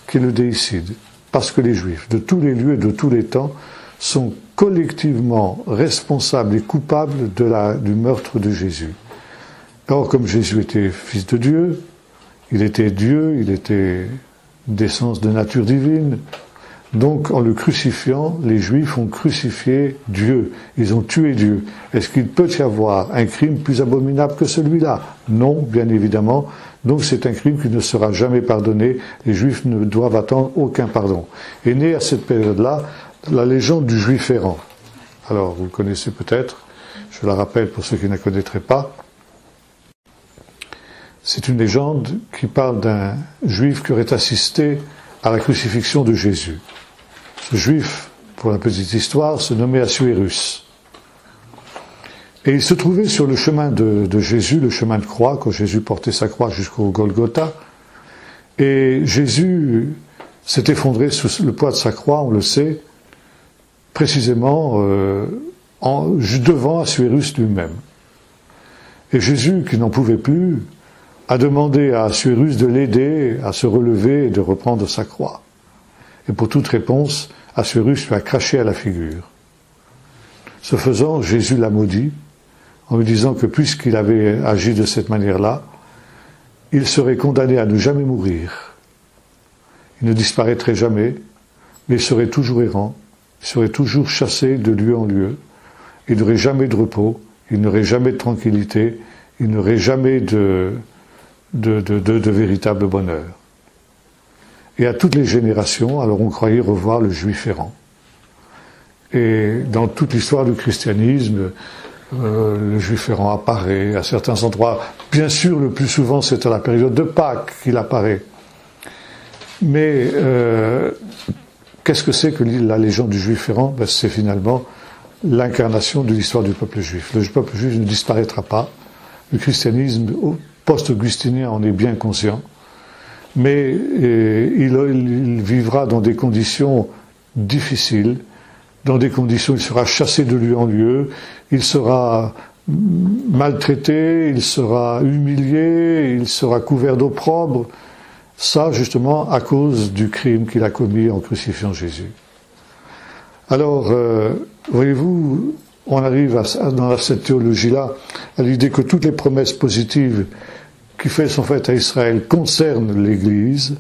qui est le déicide. Parce que les juifs, de tous les lieux et de tous les temps, sont collectivement responsables et coupables du meurtre de Jésus. Or, comme Jésus était fils de Dieu, il était d'essence de nature divine, donc en le crucifiant, les Juifs ont crucifié Dieu, ils ont tué Dieu. Est-ce qu'il peut y avoir un crime plus abominable que celui-là? Non, bien évidemment, donc c'est un crime qui ne sera jamais pardonné, les Juifs ne doivent attendre aucun pardon. Et né à cette période-là, la légende du Juif errant. Alors, vous le connaissez peut-être, je la rappelle pour ceux qui ne la connaîtraient pas. C'est une légende qui parle d'un Juif qui aurait assisté à la crucifixion de Jésus. Ce Juif, pour la petite histoire, se nommait Assuérus. Et il se trouvait sur le chemin de Jésus, le chemin de croix, quand Jésus portait sa croix jusqu'au Golgotha. Et Jésus s'est effondré sous le poids de sa croix, on le sait, précisément devant Assuérus lui-même. Et Jésus, qui n'en pouvait plus, a demandé à Assuérus de l'aider à se relever et de reprendre sa croix. Et pour toute réponse, Assuérus lui a craché à la figure. Ce faisant, Jésus l'a maudit, en lui disant que puisqu'il avait agi de cette manière-là, il serait condamné à ne jamais mourir. Il ne disparaîtrait jamais, mais il serait toujours errant, il serait toujours chassé de lieu en lieu, il n'aurait jamais de repos, il n'aurait jamais de tranquillité, il n'aurait jamais de véritable bonheur. Et à toutes les générations, alors on croyait revoir le Juif errant. Et dans toute l'histoire du christianisme, le juif errant apparaît à certains endroits. Bien sûr, le plus souvent, c'est à la période de Pâques qu'il apparaît. Mais qu'est-ce que c'est que la légende du juif errant? C'est finalement l'incarnation de l'histoire du peuple juif. Le peuple juif ne disparaîtra pas. Le christianisme post-augustinien en est bien conscient. Mais il vivra dans des conditions difficiles, dans des conditions où il sera chassé de lieu en lieu, il sera maltraité, il sera humilié, il sera couvert d'opprobre. Ça, justement, à cause du crime qu'il a commis en crucifiant Jésus. Alors, voyez-vous, on arrive dans cette théologie-là à l'idée que toutes les promesses positives qui sont faites à Israël concernent l'Église,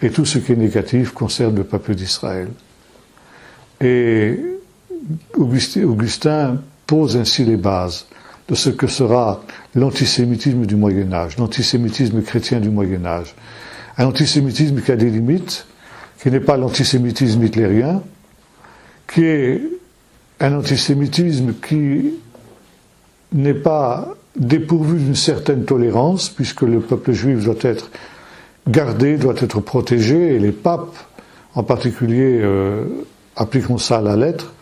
et tout ce qui est négatif concerne le peuple d'Israël. Et Augustin pose ainsi les bases de ce que sera l'antisémitisme du Moyen-Âge, l'antisémitisme chrétien du Moyen-Âge. Un antisémitisme qui a des limites, qui n'est pas l'antisémitisme hitlérien, qui est un antisémitisme qui n'est pas dépourvu d'une certaine tolérance, puisque le peuple juif doit être gardé, doit être protégé, et les papes, en particulier, appliqueront ça à la lettre.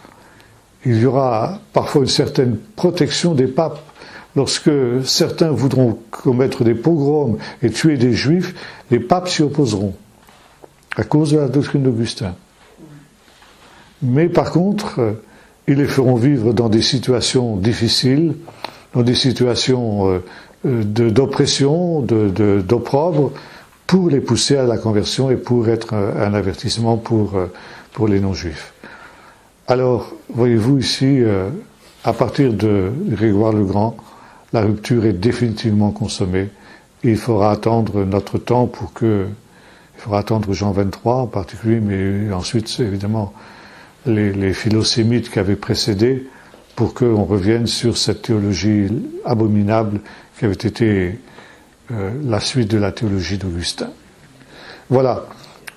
Il y aura parfois une certaine protection des papes. Lorsque certains voudront commettre des pogroms et tuer des juifs, les papes s'y opposeront, à cause de la doctrine d'Augustin. Mais par contre, ils les feront vivre dans des situations difficiles, dans des situations d'oppression, d'opprobre, pour les pousser à la conversion et pour être un avertissement pour les non-juifs. Alors, voyez-vous ici, à partir de Grégoire le Grand, la rupture est définitivement consommée. Et il faudra attendre notre temps il faudra attendre Jean 23 en particulier, mais ensuite, évidemment, les philosémites qui avaient précédé, pour qu'on revienne sur cette théologie abominable qui avait été la suite de la théologie d'Augustin. Voilà.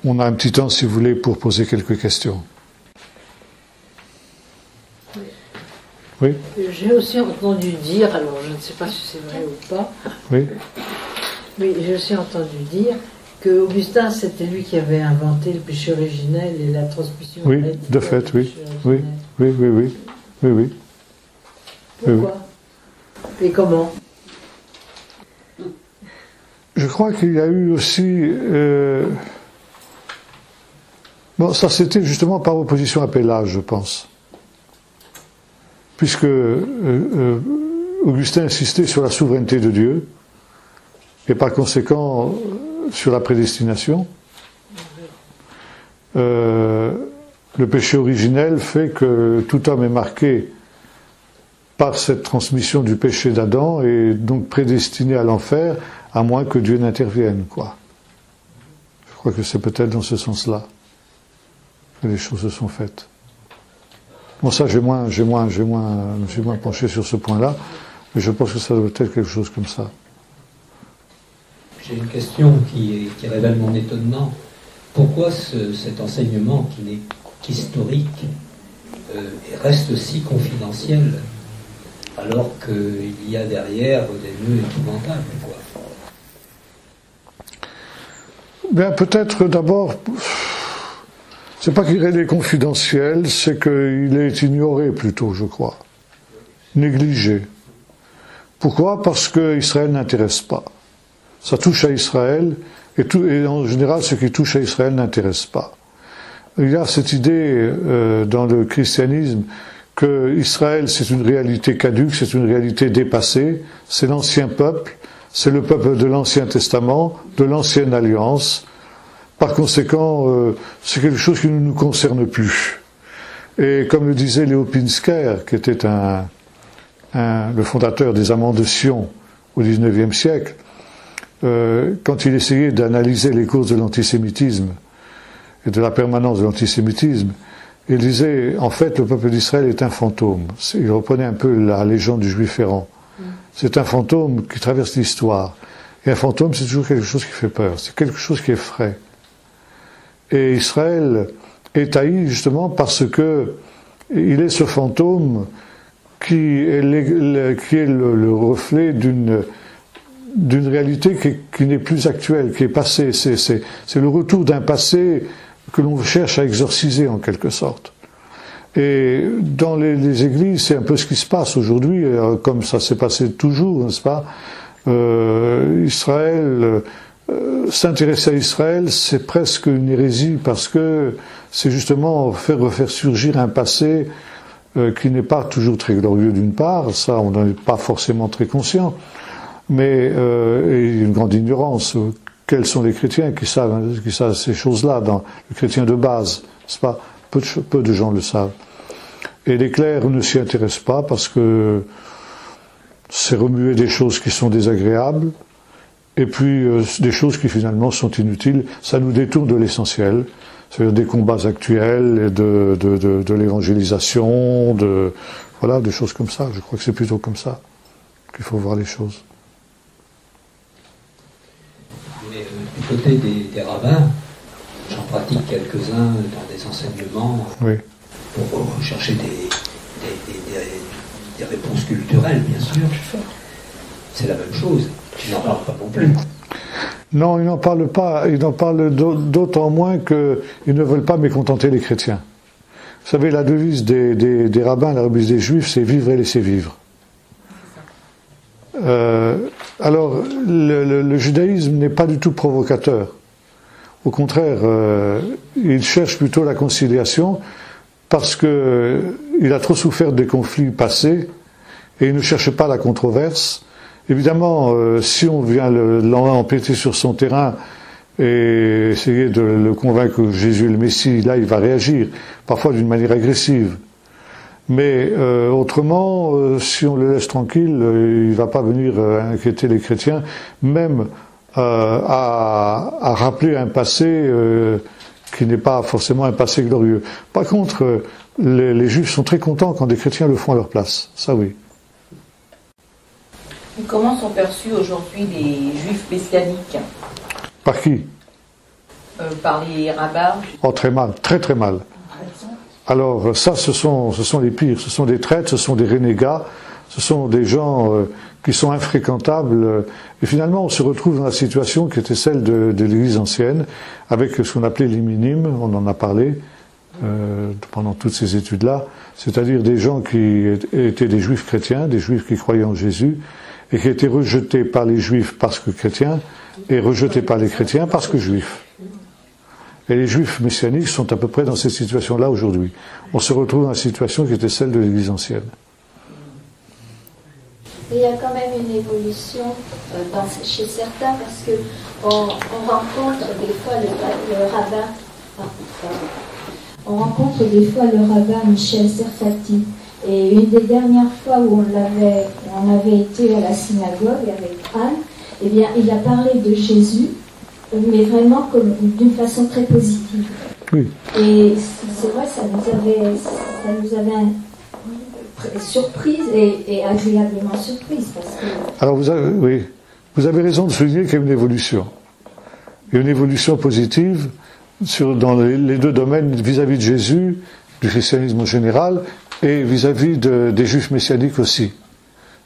On a un petit temps, si vous voulez, pour poser quelques questions. Oui. J'ai aussi entendu dire, alors je ne sais pas si c'est vrai ou pas, oui. Mais j'ai aussi entendu dire que Augustin, c'était lui qui avait inventé le péché originel et la transmission. Oui, de fait, oui. Oui. Pourquoi? Et comment? Je crois qu'il y a eu aussi... Bon, ça c'était justement par opposition à Pélage, je pense. Puisque Augustin insistait sur la souveraineté de Dieu, et par conséquent sur la prédestination. Le péché originel fait que tout homme est marqué par cette transmission du péché d'Adam et donc prédestiné à l'enfer, à moins que Dieu n'intervienne, quoi. Je crois que c'est peut-être dans ce sens-là que les choses se sont faites. Bon, ça, je me suis moins penché sur ce point-là, mais je pense que ça doit être quelque chose comme ça. J'ai une question qui révèle mon étonnement. Pourquoi cet enseignement qui n'est qu'historique reste si confidentiel alors qu'il y a derrière des nœuds épouvantables, quoi? Bien, peut-être d'abord, c'est pas qu'il est confidentiel, c'est qu'il est ignoré plutôt, je crois. Négligé. Pourquoi? Parce que Israël n'intéresse pas. Ça touche à Israël, et en général, ce qui touche à Israël n'intéresse pas. Il y a cette idée dans le christianisme que Israël, c'est une réalité caduque, c'est une réalité dépassée, c'est l'ancien peuple, c'est le peuple de l'Ancien Testament, de l'Ancienne Alliance. Par conséquent, c'est quelque chose qui ne nous concerne plus. Et comme le disait Léo Pinsker, qui était le fondateur des Amants de Sion au XIXe siècle, quand il essayait d'analyser les causes de l'antisémitisme et de la permanence de l'antisémitisme, il disait, en fait, le peuple d'Israël est un fantôme. Il reprenait un peu la légende du juif errant. C'est un fantôme qui traverse l'histoire. Et un fantôme, c'est toujours quelque chose qui fait peur. C'est quelque chose qui effraie. Et Israël est haï justement parce que il est ce fantôme qui est le reflet d'une réalité qui n'est plus actuelle, qui est passée. C'est le retour d'un passé que l'on cherche à exorciser en quelque sorte. Et dans les églises, c'est un peu ce qui se passe aujourd'hui, comme ça s'est passé toujours, n'est-ce pas? Israël, s'intéresser à Israël, c'est presque une hérésie parce que c'est justement refaire surgir un passé qui n'est pas toujours très glorieux d'une part, ça on n'en est pas forcément très conscient, mais et une grande ignorance. Quels sont les chrétiens qui savent ces choses-là, dans le chrétien de base, n'est-ce pas? Peu de gens le savent. Et les clercs ne s'y intéressent pas parce que c'est remuer des choses qui sont désagréables, et puis des choses qui finalement sont inutiles. Ça nous détourne de l'essentiel, c'est-à-dire des combats actuels, de l'évangélisation, voilà, des choses comme ça. Je crois que c'est plutôt comme ça qu'il faut voir les choses. Mais du côté des rabbins, j'en pratique quelques-uns dans des enseignements oui. Pour chercher des réponses culturelles, bien sûr. C'est la même chose. Ils n'en parlent pas non plus. Non, ils n'en parlent pas. Ils en parlent d'autant moins qu'ils ne veulent pas mécontenter les chrétiens. Vous savez, la devise des rabbins, la devise des juifs, c'est vivre et laisser vivre. Alors, le judaïsme n'est pas du tout provocateur. Au contraire, il cherche plutôt la conciliation parce qu'il a trop souffert des conflits passés et il ne cherche pas la controverse. Évidemment, si on vient l'empiéter sur son terrain et essayer de le convaincre que Jésus est le Messie, là il va réagir, parfois d'une manière agressive. Mais autrement, si on le laisse tranquille, il ne va pas venir inquiéter les chrétiens, même à rappeler un passé qui n'est pas forcément un passé glorieux. Par contre, les Juifs sont très contents quand des chrétiens le font à leur place, ça oui. Et comment sont perçus aujourd'hui les Juifs messianiques? Par qui? Par les rabbins. Oh, très mal, très très mal. Alors ça, ce sont les pires, ce sont des traîtres, ce sont des renégats, ce sont des gens qui sont infréquentables. Et finalement, on se retrouve dans la situation qui était celle de l'Église ancienne, avec ce qu'on appelait les minimes, on en a parlé pendant toutes ces études-là, c'est-à-dire des gens qui étaient des Juifs chrétiens, des Juifs qui croyaient en Jésus, et qui étaient rejetés par les Juifs parce que chrétiens, et rejetés par les chrétiens parce que Juifs. Et les Juifs messianiques sont à peu près dans cette situation-là aujourd'hui. On se retrouve dans la situation qui était celle de l'Église ancienne. Il y a quand même une évolution chez certains parce que on rencontre des fois le rabbin. On rencontre des fois le rabbin Michel Serfati. Et une des dernières fois où on avait été à la synagogue avec Anne, eh bien, il a parlé de Jésus, mais vraiment d'une façon très positive. Oui. Et c'est vrai, ça nous avait surprise et agréablement surprise. Parce que... Alors vous avez raison de souligner qu'il y a une évolution. Il y a une évolution positive dans les deux domaines vis-à-vis de Jésus, du christianisme en général, et vis-à-vis des Juifs messianiques aussi.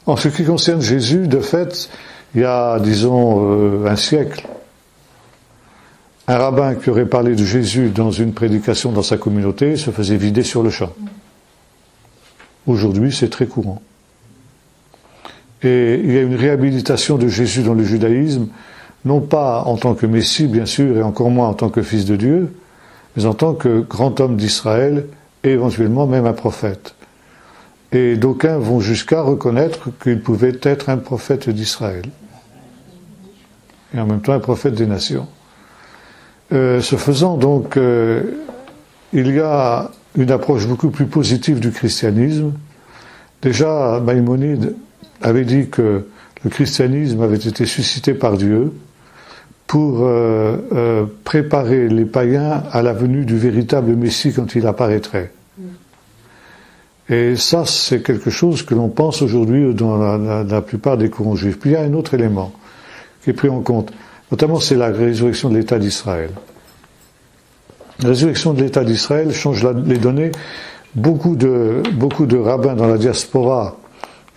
En ce qui concerne Jésus, de fait, il y a, disons, un siècle, un rabbin qui aurait parlé de Jésus dans une prédication dans sa communauté se faisait vider sur le champ. Aujourd'hui, c'est très courant. Et il y a une réhabilitation de Jésus dans le judaïsme, non pas en tant que Messie, bien sûr, et encore moins en tant que Fils de Dieu, mais en tant que grand homme d'Israël, et éventuellement même un prophète. Et d'aucuns vont jusqu'à reconnaître qu'il pouvait être un prophète d'Israël. Et en même temps un prophète des nations. Ce faisant, donc, il y a une approche beaucoup plus positive du christianisme. Déjà, Maïmonide avait dit que le christianisme avait été suscité par Dieu pour préparer les païens à la venue du véritable Messie quand il apparaîtrait. Et ça, c'est quelque chose que l'on pense aujourd'hui dans la plupart des courants juifs. Puis il y a un autre élément qui est pris en compte, notamment c'est la résurrection de l'État d'Israël. La résurrection de l'État d'Israël change les données beaucoup de rabbins dans la diaspora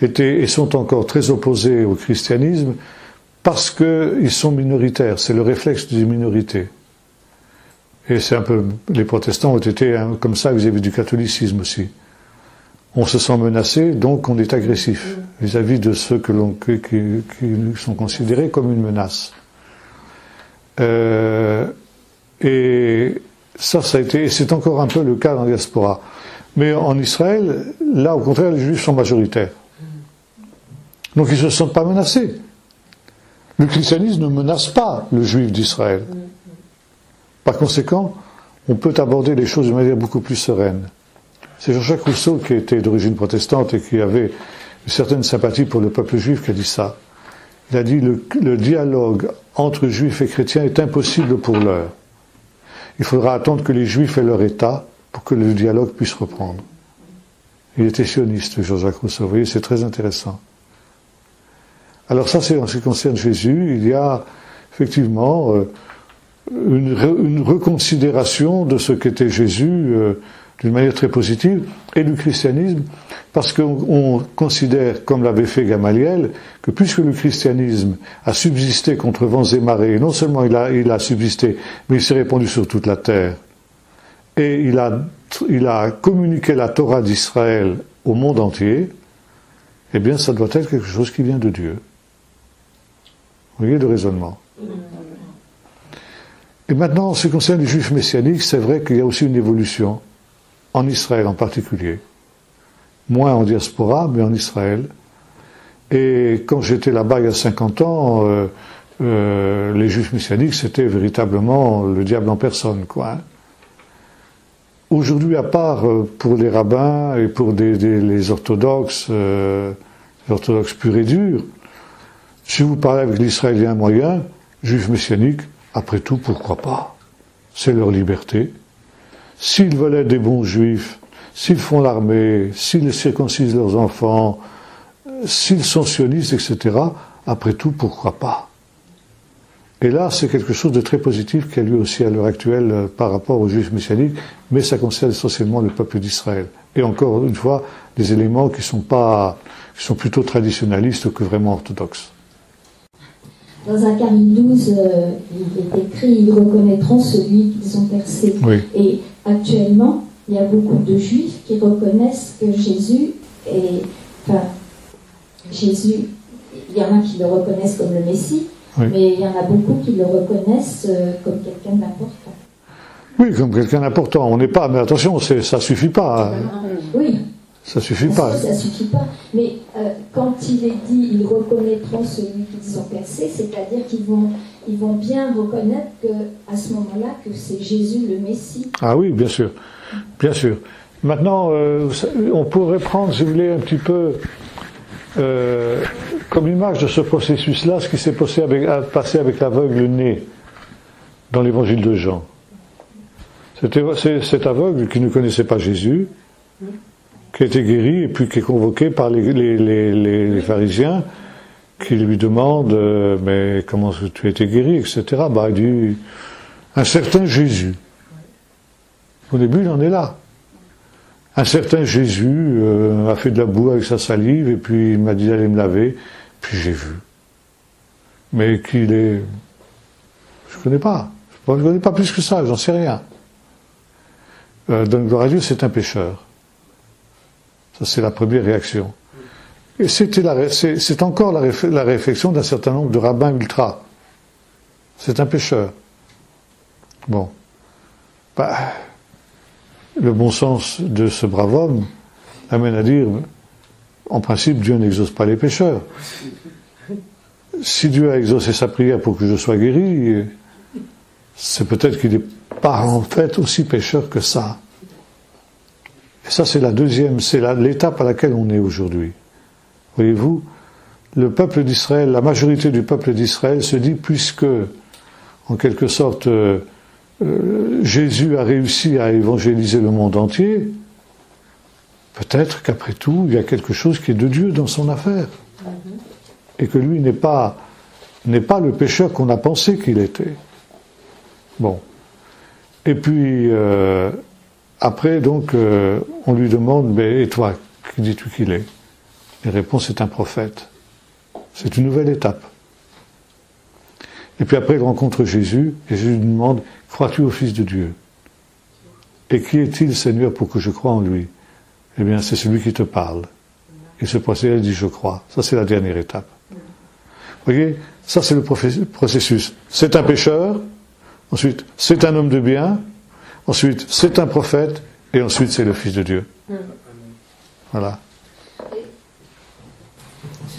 étaient et sont encore très opposés au christianisme parce qu'ils sont minoritaires. C'est le réflexe des minorités. Et c'est un peu, les protestants ont été comme ça vis-à-vis du catholicisme aussi. On se sent menacé, donc on est agressif vis-à-vis de ceux qui sont considérés comme une menace. Et ça a été, et c'est encore un peu le cas dans la diaspora. Mais en Israël, là, au contraire, les Juifs sont majoritaires. Donc ils ne se sentent pas menacés. Le christianisme ne menace pas le Juif d'Israël. Par conséquent, on peut aborder les choses de manière beaucoup plus sereine. C'est Jean-Jacques Rousseau, qui était d'origine protestante et qui avait une certaine sympathie pour le peuple juif, qui a dit ça. Il a dit le dialogue entre juifs et chrétiens est impossible pour l'heure. Il faudra attendre que les juifs aient leur État pour que le dialogue puisse reprendre. Il était sioniste, Jean-Jacques Rousseau. Vous voyez, c'est très intéressant. Alors ça, c'est en ce qui concerne Jésus. Il y a effectivement une reconsidération de ce qu'était Jésus d'une manière très positive, et du christianisme, parce qu'on considère, comme l'avait fait Gamaliel, que puisque le christianisme a subsisté contre vents et marées, et non seulement il a subsisté, mais il s'est répandu sur toute la terre, et il a communiqué la Torah d'Israël au monde entier, eh bien ça doit être quelque chose qui vient de Dieu. Vous voyez le raisonnement. Et maintenant, en ce qui concerne les juifs messianiques, c'est vrai qu'il y a aussi une évolution, en Israël en particulier. Moins en diaspora, mais en Israël. Et quand j'étais là-bas il y a 50 ans, les juifs messianiques, c'était véritablement le diable en personne, quoi. Aujourd'hui, à part pour les rabbins et pour les orthodoxes purs et durs, si vous parlez avec l'Israélien moyen, juif messianique, après tout, pourquoi pas? C'est leur liberté. S'ils veulent être des bons juifs, s'ils font l'armée, s'ils circoncisent leurs enfants, s'ils sont sionistes, etc., après tout, pourquoi pas? Et là, c'est quelque chose de très positif qui a lieu aussi à l'heure actuelle par rapport aux juifs messianiques, mais ça concerne essentiellement le peuple d'Israël. Et encore une fois, des éléments qui sont plutôt traditionnalistes que vraiment orthodoxes. Dans Zacharie 12, il est écrit « Ils reconnaîtront celui qu'ils ont percé Oui. ». Et actuellement, il y a beaucoup de juifs qui reconnaissent que Jésus est... Enfin, Jésus, il y en a qui le reconnaissent comme le Messie, oui. Mais il y en a beaucoup qui le reconnaissent comme quelqu'un d'important. Oui, comme quelqu'un d'important. On n'est pas... Mais attention, ça suffit pas. Oui. Ça suffit pas. Ça suffit pas. Mais quand il est dit « ils reconnaîtront celui qu'ils ont percé », c'est-à-dire qu'ils vont bien reconnaître qu'à ce moment-là, que c'est Jésus le Messie. Ah oui, bien sûr. Bien sûr. Maintenant, on pourrait prendre, si vous voulez, un petit peu comme image de ce processus-là, ce qui s'est passé avec l'aveugle né dans l'évangile de Jean. C'est cet aveugle qui ne connaissait pas Jésus, qui a été guéri et puis qui est convoqué par les pharisiens qui lui demandent mais comment tu as été guéri, etc. Bah, il dit un certain Jésus. Au début, il en est là. Un certain Jésus a fait de la boue avec sa salive et puis il m'a dit d'aller me laver, puis j'ai vu. Mais qu'il est... Je ne connais pas. Je ne connais pas plus que ça, j'en sais rien. Donc, gloire à Dieu, c'est un pécheur. Ça, c'est la première réaction. Et c'est encore la réflexion d'un certain nombre de rabbins ultra. C'est un pécheur. Bon. Bah, le bon sens de ce brave homme amène à dire, en principe, Dieu n'exauce pas les pécheurs. Si Dieu a exaucé sa prière pour que je sois guéri, c'est peut-être qu'il n'est pas en fait aussi pécheur que ça. Et ça, c'est la deuxième, c'est l'étape à laquelle on est aujourd'hui. Voyez-vous, le peuple d'Israël, la majorité du peuple d'Israël se dit, puisque, en quelque sorte, Jésus a réussi à évangéliser le monde entier, peut-être qu'après tout, il y a quelque chose qui est de Dieu dans son affaire. Et que lui n'est pas le pécheur qu'on a pensé qu'il était. Bon. Et puis, après, donc, on lui demande, mais et toi, qui dis-tu qu'il est? Il répond, c'est un prophète. C'est une nouvelle étape. Et puis après, il rencontre Jésus, et Jésus lui demande, crois-tu au Fils de Dieu? Et qui est-il, Seigneur, pour que je croie en lui? Eh bien, c'est celui qui te parle. Il se procède et dit, je crois. Ça, c'est la dernière étape. Vous voyez, ça, c'est le processus. C'est un pécheur, ensuite, c'est un homme de bien, ensuite, c'est un prophète, et ensuite, c'est le Fils de Dieu. Voilà.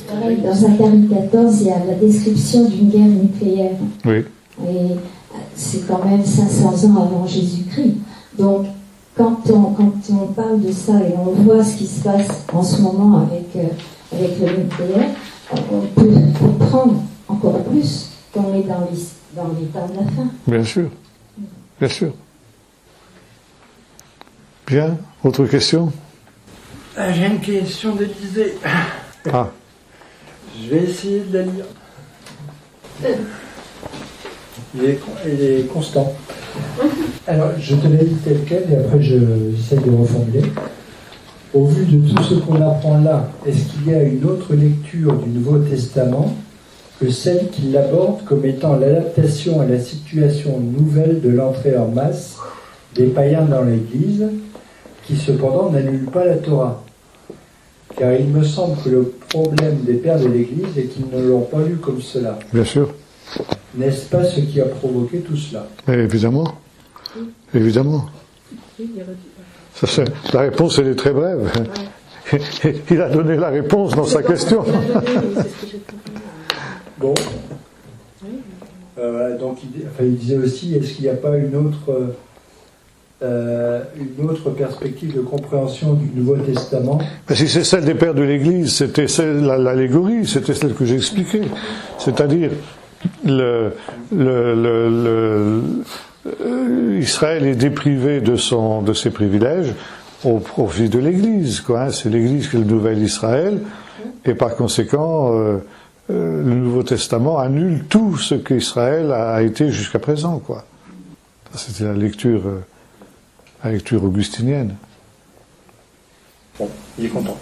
Pareil, dans Zacharie 14, il y a la description d'une guerre nucléaire. Oui. Et c'est quand même 500 ans avant Jésus-Christ. Donc, quand on parle de ça et on voit ce qui se passe en ce moment avec le nucléaire, on peut comprendre encore plus qu'on est dans les temps de la fin. Bien sûr. Bien sûr. Bien. Autre question? J'ai une question d'Élisée. Ah. Je vais essayer de la lire. Il est constant. Alors, je te l'ai dit tel quel et après j'essaie de reformuler. Au vu de tout ce qu'on apprend là, est-ce qu'il y a une autre lecture du Nouveau Testament que celle qui l'aborde comme étant l'adaptation à la situation nouvelle de l'entrée en masse des païens dans l'Église, qui cependant n'annule pas la Torah? Car il me semble que le problème des pères de l'Église est qu'ils ne l'ont pas lu comme cela. Bien sûr. N'est-ce pas ce qui a provoqué tout cela? Évidemment. Évidemment. La réponse, elle est très brève. Il a donné la réponse dans sa question. Bon. Donc, il disait aussi, est-ce qu'il n'y a pas une autre perspective de compréhension du Nouveau Testament? Mais si c'est celle des pères de l'Église, c'était l'allégorie, c'était celle que j'ai expliquée. C'est-à-dire, Israël est déprivé de ses privilèges au profit de l'Église, quoi. C'est l'Église qui est le nouvel Israël, et par conséquent, le Nouveau Testament annule tout ce qu'Israël a été jusqu'à présent, quoi. Ça, c'était la lecture augustinienne. Bon, il est content.